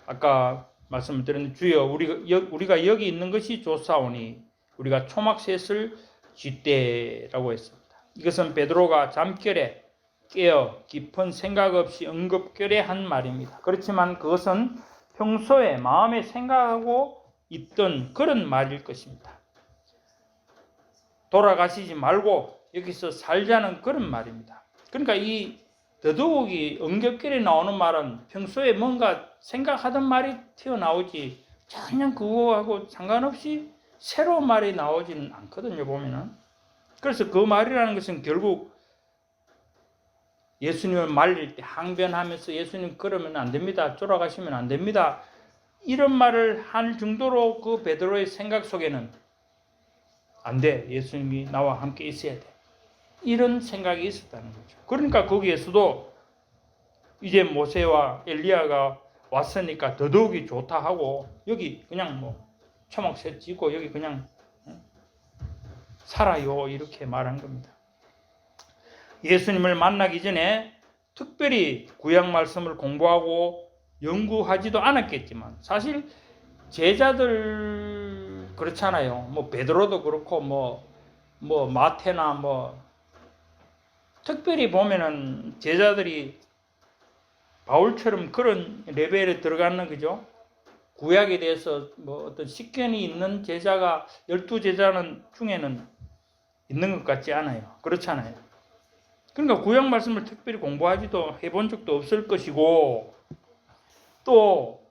아까 말씀을 드렸는데 주여 우리가 여기 있는 것이 좋사오니 우리가 초막셋을 쥐때라고 했습니다. 이것은 베드로가 잠결에 깨어 깊은 생각 없이 응급결에 한 말입니다. 그렇지만 그것은 평소에 마음에 생각하고 있던 그런 말일 것입니다. 돌아가시지 말고 여기서 살자는 그런 말입니다. 그러니까 이 더더욱이 응급결에 나오는 말은 평소에 뭔가 생각하던 말이 튀어나오지 전혀 그거하고 상관없이 새로운 말이 나오지는 않거든요, 보면은. 그래서 그 말이라는 것은 결국 예수님을 말릴 때 항변하면서 예수님 그러면 안 됩니다. 돌아가시면 안 됩니다. 이런 말을 할 정도로 그 베드로의 생각 속에는 안 돼. 예수님이 나와 함께 있어야 돼. 이런 생각이 있었다는 거죠. 그러니까 거기에서도 이제 모세와 엘리야가 왔으니까 더더욱이 좋다 하고 여기 그냥 뭐 초막셋 지고 여기 그냥 살아요 이렇게 말한 겁니다. 예수님을 만나기 전에 특별히 구약 말씀을 공부하고 연구하지도 않았겠지만 사실 제자들 그렇잖아요. 뭐 베드로도 그렇고 뭐 마태나 뭐 특별히 보면은 제자들이 바울처럼 그런 레벨에 들어가는 거죠. 구약에 대해서 뭐 어떤 식견이 있는 제자가 12제자는 중에는 있는 것 같지 않아요. 그렇잖아요. 그러니까 구약 말씀을 특별히 공부하지도 해본 적도 없을 것이고 또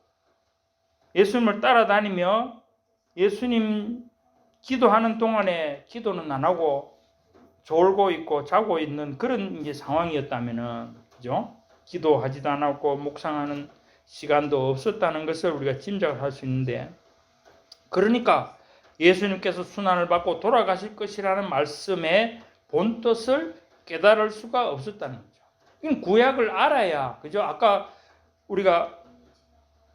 예수님을 따라다니며 예수님 기도하는 동안에 기도는 안 하고 졸고 있고 자고 있는 그런 이제 상황이었다면은, 그죠? 기도하지도 않았고 묵상하는 시간도 없었다는 것을 우리가 짐작을 할 수 있는데, 그러니까 예수님께서 순환을 받고 돌아가실 것이라는 말씀의 본뜻을 깨달을 수가 없었다는 거죠. 이건 구약을 알아야, 그죠? 아까 우리가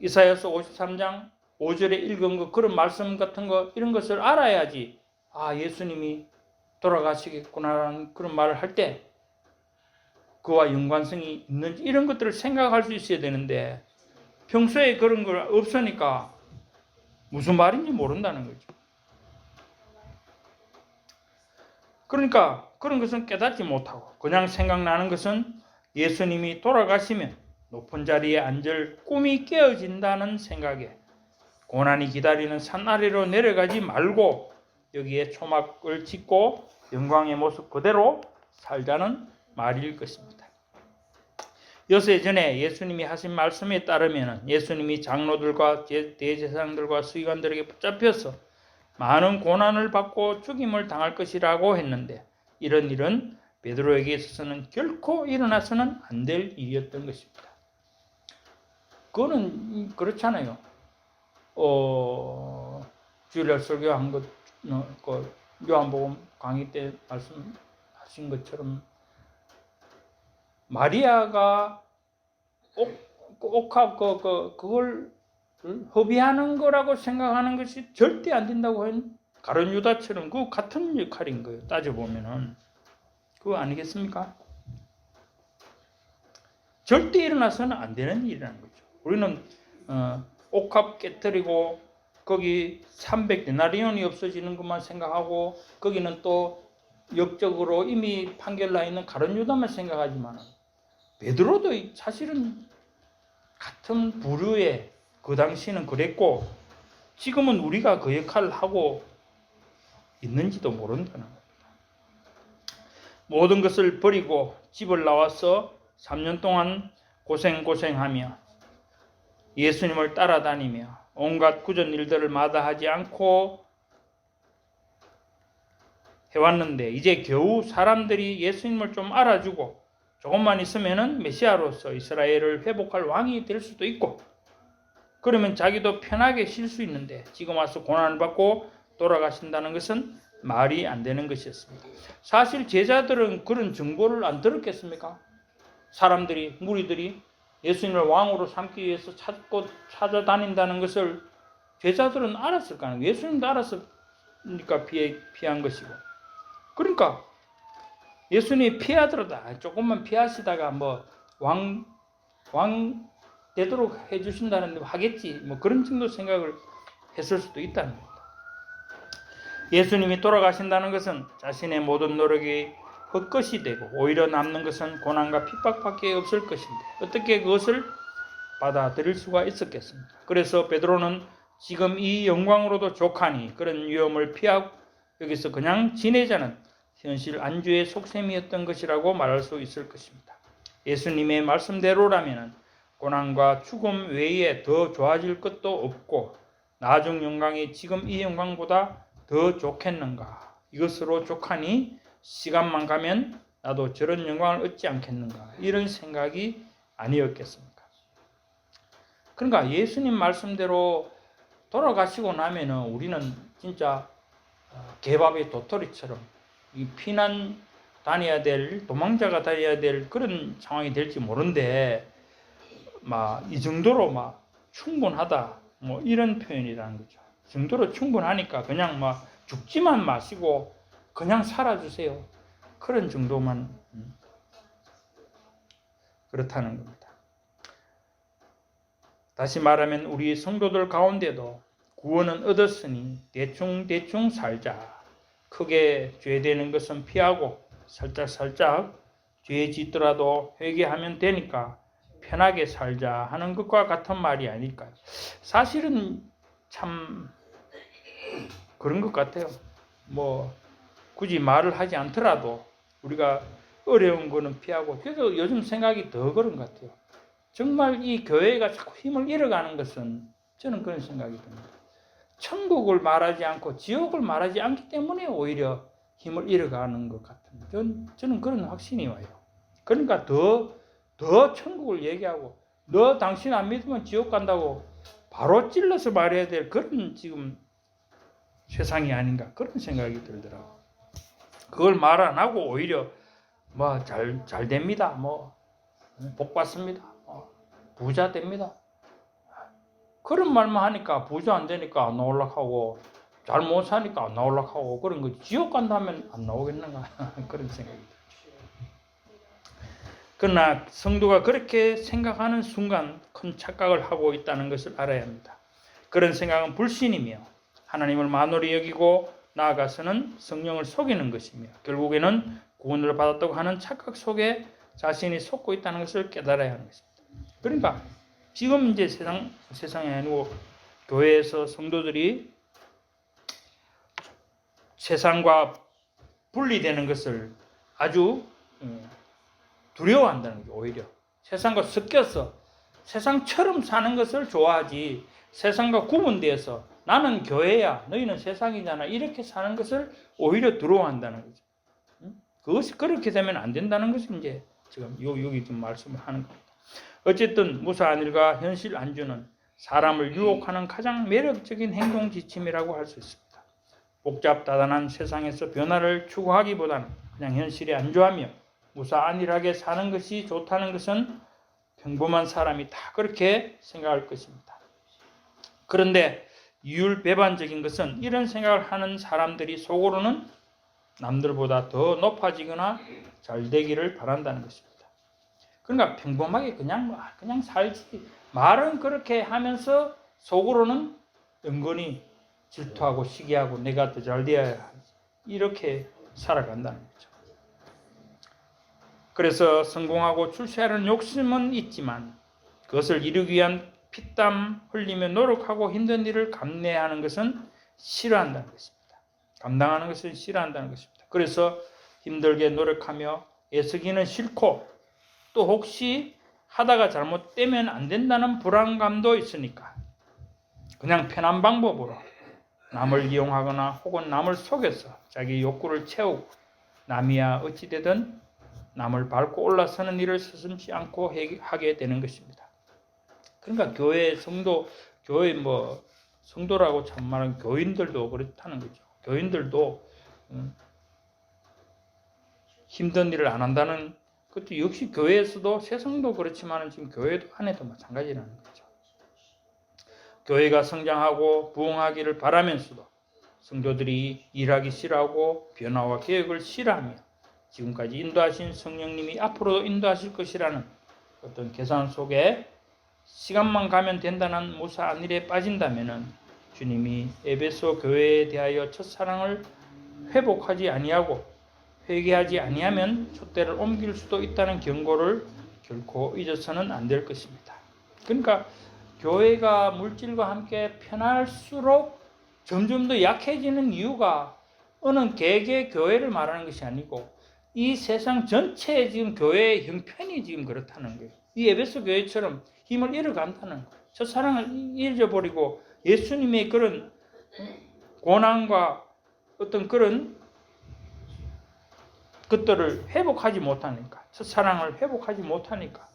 이사야서 53장 5절에 읽은 거, 그런 말씀 같은 거, 이런 것을 알아야지, 아, 예수님이 돌아가시겠구나라는 그런 말을 할 때 그와 연관성이 있는지 이런 것들을 생각할 수 있어야 되는데, 평소에 그런 걸 없으니까 무슨 말인지 모른다는 거죠. 그러니까 그런 것은 깨닫지 못하고 그냥 생각나는 것은 예수님이 돌아가시면 높은 자리에 앉을 꿈이 깨어진다는 생각에 고난이 기다리는 산 아래로 내려가지 말고 여기에 초막을 짓고 영광의 모습 그대로 살자는 말일 것입니다. 여세 전에 예수님이 하신 말씀에 따르면 예수님이 장로들과 대제사장들과 서기관들에게 붙잡혀서 많은 고난을 받고 죽임을 당할 것이라고 했는데, 이런 일은 베드로에게 있어서는 결코 일어나서는 안 될 일이었던 것입니다. 그거는 그렇잖아요. 주일날 설교한 것, 요한복음 강의 때 말씀하신 것처럼 마리아가 옥합 그걸 허비하는 거라고 생각하는 것이 절대 안 된다고 한 가룟 유다처럼 그 같은 역할인 거예요. 따져보면은 그거 아니겠습니까? 절대 일어나서는 안 되는 일이라는 거죠. 우리는 옥합 깨뜨리고 거기 300데나리온이 없어지는 것만 생각하고 거기는 또 역적으로 이미 판결나 있는 가룟 유다만 생각하지만, 베드로도 사실은 같은 부류의, 그 당시는 그랬고 지금은 우리가 그 역할을 하고 있는지도 모른다는 겁니다. 모든 것을 버리고 집을 나와서 3년 동안 고생하며 예수님을 따라다니며 온갖 구전 일들을 마다하지 않고 해왔는데, 이제 겨우 사람들이 예수님을 좀 알아주고 조금만 있으면은 메시아로서 이스라엘을 회복할 왕이 될 수도 있고, 그러면 자기도 편하게 쉴 수 있는데 지금 와서 고난을 받고 돌아가신다는 것은 말이 안 되는 것이었습니다. 사실 제자들은 그런 정보를 안 들었겠습니까? 사람들이, 무리들이 예수님을 왕으로 삼기 위해서 찾아다닌다는 것을 제자들은 알았을 거 아니에요. 예수님도 알았으니까 피한 것이고. 그러니까 예수님이 피하더라도 조금만 피하시다가 뭐 왕 되도록 해주신다는 하겠지, 뭐 그런 정도 생각을 했을 수도 있다는 겁니다. 예수님이 돌아가신다는 것은 자신의 모든 노력이 헛것이 되고 오히려 남는 것은 고난과 핍박밖에 없을 것인데 어떻게 그것을 받아들일 수가 있었겠습니까? 그래서 베드로는 지금 이 영광으로도 족하니 그런 위험을 피하고 여기서 그냥 지내자는 현실 안주의 속셈이었던 것이라고 말할 수 있을 것입니다. 예수님의 말씀대로라면 고난과 죽음 외에 더 좋아질 것도 없고 나중 영광이 지금 이 영광보다 더 좋겠는가? 이것으로 족하니 시간만 가면 나도 저런 영광을 얻지 않겠는가? 이런 생각이 아니었겠습니까? 그러니까 예수님 말씀대로 돌아가시고 나면은 우리는 진짜 개밥의 도토리처럼 이 피난 다녀야 될, 도망자가 다녀야 될 그런 상황이 될지 모르는데 이 정도로 충분하다, 뭐 이런 표현이라는 거죠. 이 정도로 충분하니까 그냥 죽지만 마시고 그냥 살아주세요. 그런 정도만 그렇다는 겁니다. 다시 말하면 우리 성도들 가운데도 구원은 얻었으니 대충 살자. 크게 죄되는 것은 피하고 살짝 죄 짓더라도 회개하면 되니까 편하게 살자 하는 것과 같은 말이 아닐까요? 사실은 참 그런 것 같아요. 굳이 말을 하지 않더라도 우리가 어려운 거는 피하고, 그래서 요즘 생각이 더 그런 것 같아요. 정말 이 교회가 자꾸 힘을 잃어가는 것은 저는 그런 생각이 듭니다. 천국을 말하지 않고 지옥을 말하지 않기 때문에 오히려 힘을 잃어가는 것 같은, 저는 그런 확신이 와요. 그러니까 더 천국을 얘기하고 너 당신 안 믿으면 지옥 간다고 바로 찔러서 말해야 될 그런 지금 세상이 아닌가 그런 생각이 들더라고. 그걸 말 안 하고 오히려 뭐 잘 됩니다. 뭐 복 받습니다. 부자 됩니다. 그런 말만 하니까 부자 안 되니까 안 나오려고 잘 못 사니까 안 나오려고 그런 거지. 지옥 간다면 안 나오겠는가 그런 생각이 들죠. 그러나 성도가 그렇게 생각하는 순간 큰 착각을 하고 있다는 것을 알아야 합니다. 그런 생각은 불신이며 하나님을 만홀히 여기고 나아가서는 성령을 속이는 것이며 결국에는 구원을 받았다고 하는 착각 속에 자신이 속고 있다는 것을 깨달아야 하는 것입니다. 그러니까 지금 이제 세상이 아니고 교회에서 성도들이 세상과 분리되는 것을 아주 두려워한다는 거죠. 오히려 세상과 섞여서 세상처럼 사는 것을 좋아하지 세상과 구분되어서 나는 교회야 너희는 세상이잖아 이렇게 사는 것을 오히려 두려워한다는 거죠. 그것이 그렇게 되면 안 된다는 것을 이제 지금 여기 좀 말씀을 하는 겁니다. 어쨌든 무사한 일과 현실 안주는 사람을 유혹하는 가장 매력적인 행동 지침이라고 할 수 있습니다. 복잡다단한 세상에서 변화를 추구하기보다는 그냥 현실에 안주하며 무사안일하게 사는 것이 좋다는 것은 평범한 사람이 다 그렇게 생각할 것입니다. 그런데 이율배반적인 것은 이런 생각을 하는 사람들이 속으로는 남들보다 더 높아지거나 잘 되기를 바란다는 것입니다. 그러니까 평범하게 그냥 살지 말은 그렇게 하면서 속으로는 은근히 질투하고 시기하고 내가 더 잘 되어야 하지 이렇게 살아간다는 거죠. 그래서 성공하고 출세하는 욕심은 있지만 그것을 이루기 위한 피땀 흘리며 노력하고 힘든 일을 감내하는 것은 싫어한다는 것입니다. 감당하는 것은 싫어한다는 것입니다. 그래서 힘들게 노력하며 애쓰기는 싫고 또 혹시 하다가 잘못되면 안 된다는 불안감도 있으니까 그냥 편한 방법으로 남을 이용하거나 혹은 남을 속여서 자기 욕구를 채우고 남이야 어찌되든 남을 밟고 올라서는 일을 서슴지 않고 하게 되는 것입니다. 그러니까 교회 성도, 교회 성도라고 참 말하는 교인들도 그렇다는 거죠. 교인들도 힘든 일을 안 한다는 것도 역시 교회에서도 세상도 그렇지만 지금 교회도 안에도 마찬가지라는 거죠. 교회가 성장하고 부흥하기를 바라면서도 성도들이 일하기 싫어하고 변화와 개혁을 싫어하며 지금까지 인도하신 성령님이 앞으로도 인도하실 것이라는 어떤 계산 속에 시간만 가면 된다는 무사한 일에 빠진다면 주님이 에베소 교회에 대하여 첫사랑을 회복하지 아니하고 회개하지 아니하면 촛대를 옮길 수도 있다는 경고를 결코 잊어서는 안 될 것입니다. 그러니까 교회가 물질과 함께 편할수록 점점 더 약해지는 이유가 어느 개개의 교회를 말하는 것이 아니고 이 세상 전체의 지금 교회의 형편이 지금 그렇다는 거예요. 이 에베소 교회처럼 힘을 잃어간다는 거예요. 첫사랑을 잊어버리고 예수님의 그런 고난과 어떤 그런 것들을 회복하지 못하니까, 첫사랑을 회복하지 못하니까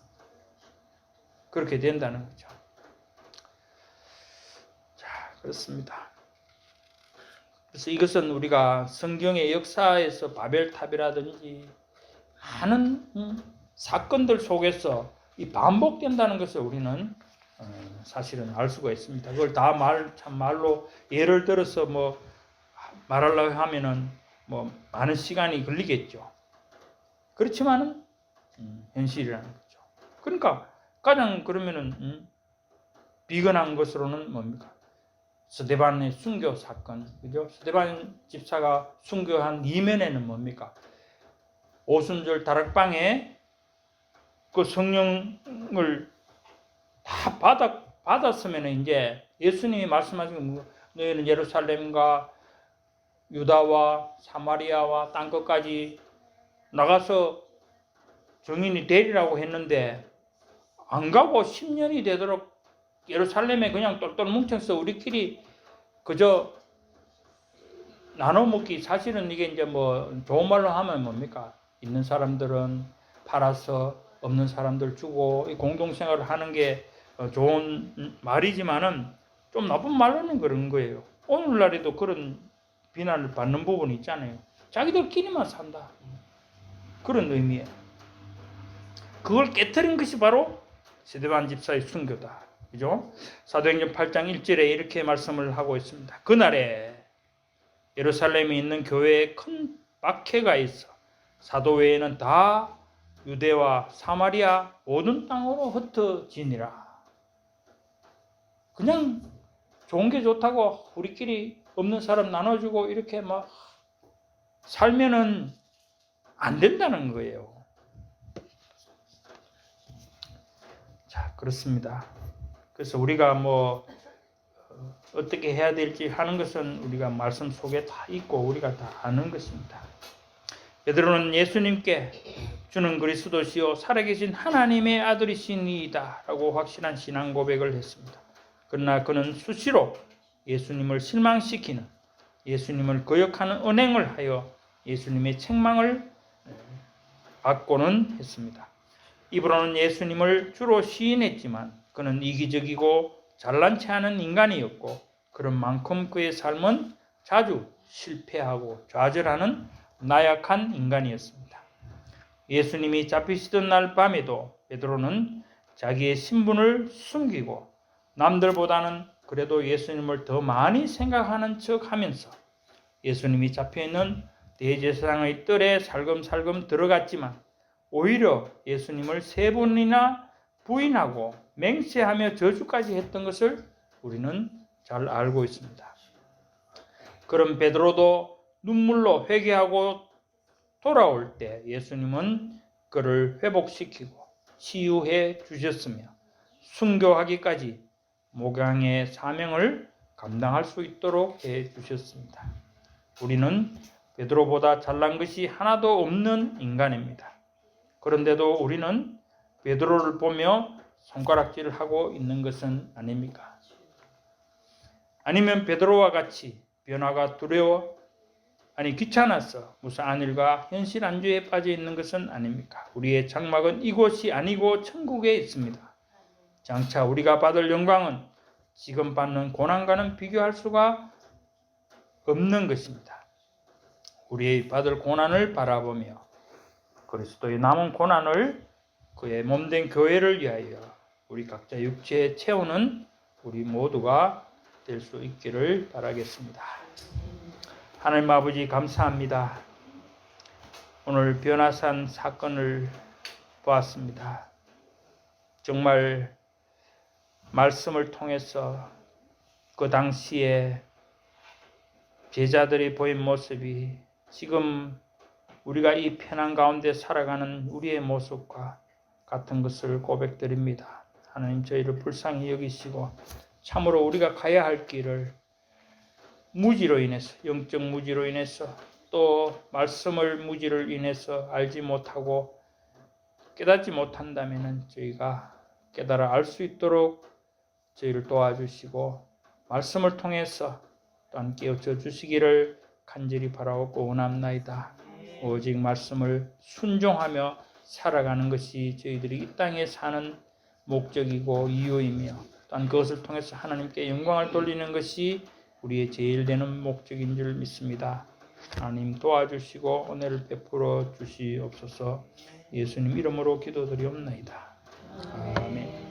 그렇게 된다는 거죠. 자, 그렇습니다. 그래서 이것은 우리가 성경의 역사에서 바벨탑이라든지 많은 사건들 속에서 이 반복된다는 것을 우리는 사실은 알 수가 있습니다. 그걸 다 말로 예를 들어서 말하려고 하면은 많은 시간이 걸리겠죠. 그렇지만은 현실이라는 거죠. 그러니까 가장 그러면은 비근한 것으로는 뭡니까? 스데반의 순교 사건, 그죠? 스데반 집사가 순교한 이면에는 뭡니까? 오순절 다락방에 그 성령을 다 받았으면 이제 예수님이 말씀하신 너희는 예루살렘과 유다와 사마리아와 땅끝까지 나가서 증인이 되리라고 했는데 안 가고 10년이 되도록 예루살렘에 그냥 똘똘 뭉쳐서 우리끼리 그저 나눠 먹기, 사실은 이게 이제 좋은 말로 하면 뭡니까? 있는 사람들은 팔아서 없는 사람들 주고 이 공동생활을 하는 게 좋은 말이지만은 좀 나쁜 말로는 그런 거예요. 오늘날에도 그런 비난을 받는 부분이 있잖아요. 자기들끼리만 산다. 그런 의미예요. 그걸 깨트린 것이 바로 스데반 집사의 순교다. 그죠? 사도행전 8장 1절에 이렇게 말씀을 하고 있습니다. 그날에 예루살렘에 있는 교회에 큰 박해가 있어 사도 외에는 다 유대와 사마리아 모든 땅으로 흩어지니라. 그냥 좋은 게 좋다고 우리끼리 없는 사람 나눠주고 이렇게 막 살면은 안 된다는 거예요. 자, 그렇습니다. 그래서 우리가 뭐 어떻게 해야 될지 하는 것은 우리가 말씀 속에 다 있고 우리가 다 아는 것입니다. 베드로는 예수님께 주는 그리스도시요 살아계신 하나님의 아들이시니이다 라고 확실한 신앙 고백을 했습니다. 그러나 그는 수시로 예수님을 실망시키는, 예수님을 거역하는 언행을 하여 예수님의 책망을 받고는 했습니다. 입으로는 예수님을 주로 시인했지만 그는 이기적이고 잘난 체하는 인간이었고 그런 만큼 그의 삶은 자주 실패하고 좌절하는 나약한 인간이었습니다. 예수님이 잡히시던 날 밤에도 베드로는 자기의 신분을 숨기고 남들보다는 그래도 예수님을 더 많이 생각하는 척 하면서 예수님이 잡혀있는 대제사장의 뜰에 살금살금 들어갔지만 오히려 예수님을 3번이나 부인하고 맹세하며 저주까지 했던 것을 우리는 잘 알고 있습니다. 그런 베드로도 눈물로 회개하고 돌아올 때 예수님은 그를 회복시키고 치유해 주셨으며 순교하기까지 목양의 사명을 감당할 수 있도록 해 주셨습니다. 우리는 베드로보다 잘난 것이 하나도 없는 인간입니다. 그런데도 우리는 베드로를 보며 손가락질을 하고 있는 것은 아닙니까? 아니면 베드로와 같이 변화가 두려워 귀찮아서 무사한 일과 현실 안주에 빠져 있는 것은 아닙니까? 우리의 장막은 이곳이 아니고 천국에 있습니다. 장차 우리가 받을 영광은 지금 받는 고난과는 비교할 수가 없는 것입니다. 우리의 받을 고난을 바라보며 그리스도의 남은 고난을 그의 몸된 교회를 위하여 우리 각자 육체에 채우는 우리 모두가 될 수 있기를 바라겠습니다. 하나님 아버지 감사합니다. 오늘 변화산 사건을 보았습니다. 정말 말씀을 통해서 그 당시에 제자들이 보인 모습이 지금 우리가 이 편안 가운데 살아가는 우리의 모습과 같은 것을 고백드립니다. 하나님 저희를 불쌍히 여기시고 참으로 우리가 가야 할 길을 무지로 인해서 영적 무지로 인해서 또 말씀을 무지를 인해서 알지 못하고 깨닫지 못한다면 저희가 깨달아 알 수 있도록 저희를 도와주시고 말씀을 통해서 또한 깨우쳐 주시기를 간절히 바라고 원합나이다. 오직 말씀을 순종하며 살아가는 것이 저희들이 이 땅에 사는 목적이고 이유이며 또한 그것을 통해서 하나님께 영광을 돌리는 것이 우리의 제일 되는 목적인 줄 믿습니다. 하나님 도와주시고 은혜를 베풀어 주시옵소서. 예수님 이름으로 기도드리옵나이다. 아멘.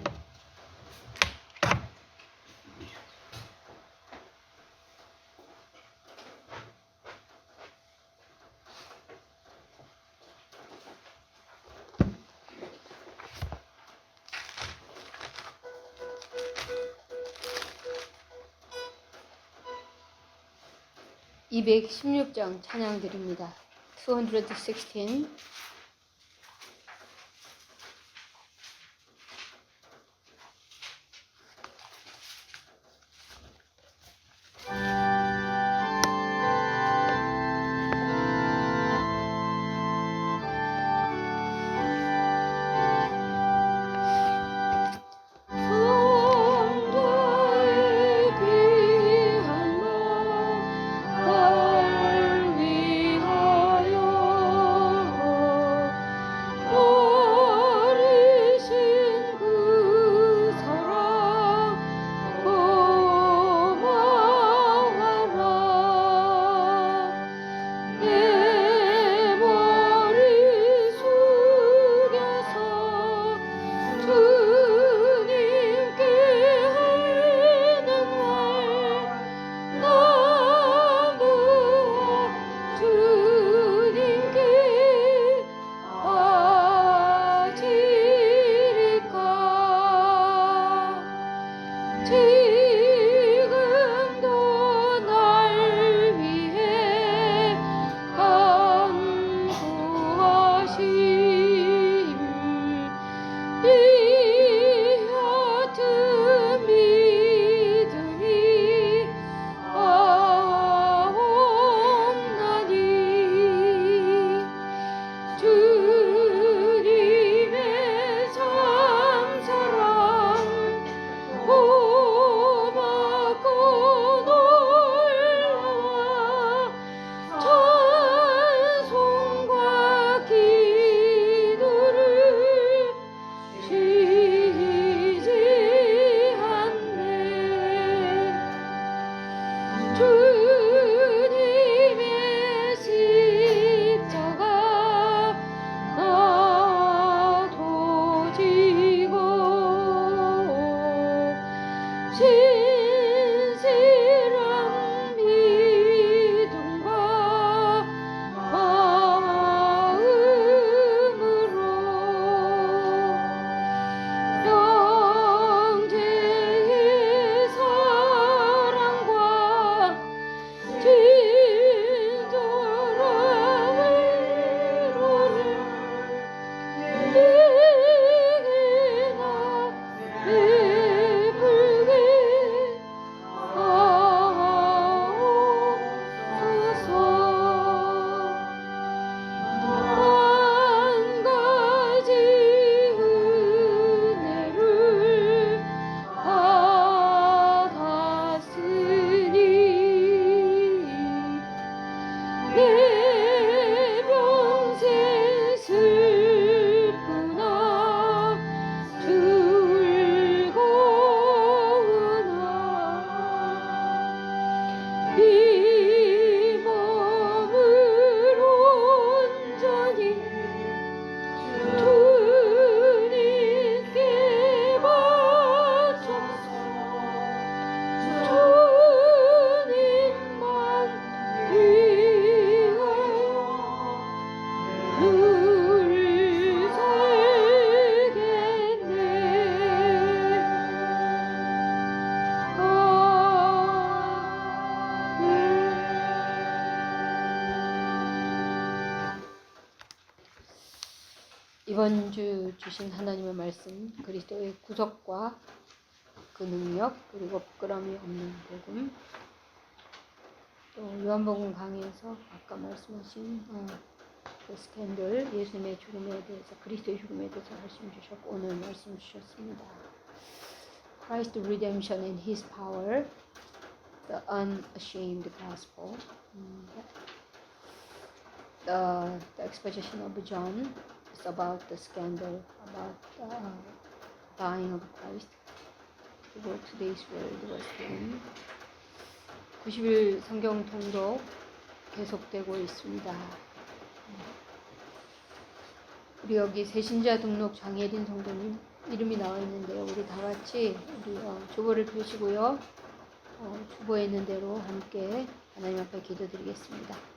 (216장) 찬양드립니다. 216. 이번 주 주신 하나님의 말씀, 그리스도의 구속과 그 능력, 그리고 부끄러움이 없는 복음, 또 요한복음 강의에서 아까 말씀하신 그 스캔들, 예수님의 죽음에 대해서, 그리스도의 죽음에 대해서 말씀 주셨고 오늘 말씀 주셨습니다. Christ's redemption and His power, the unashamed gospel, the exposition of John is about the scandal, about the dying of Christ. 그리고 today's word was given. 90일 성경 통독 계속되고 있습니다. 우리 여기 새신자 등록 장혜린 성도님 이름이 나와 있는데요. 우리 다 같이 우리 주보를 펴시고요. 주보에 있는 대로 함께 하나님 앞에 기도드리겠습니다.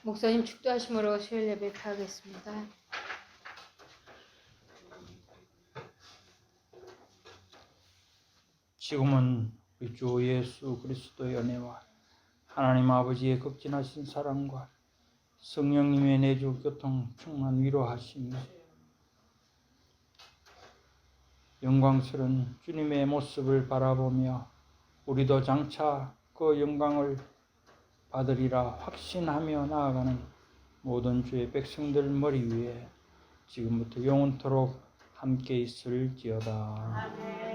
목사님 축도하심으로 수요일 예배 하겠습니다. 지금은 우리 주 예수 그리스도의 은혜와 하나님 아버지의 극진하신 사랑과 성령님의 내주 교통 충만 위로하시며 영광스러운 주님의 모습을 바라보며 우리도 장차 그 영광을 받으리라 확신하며 나아가는 모든 주의 백성들 머리 위에 지금부터 영원토록 함께 있을지어다.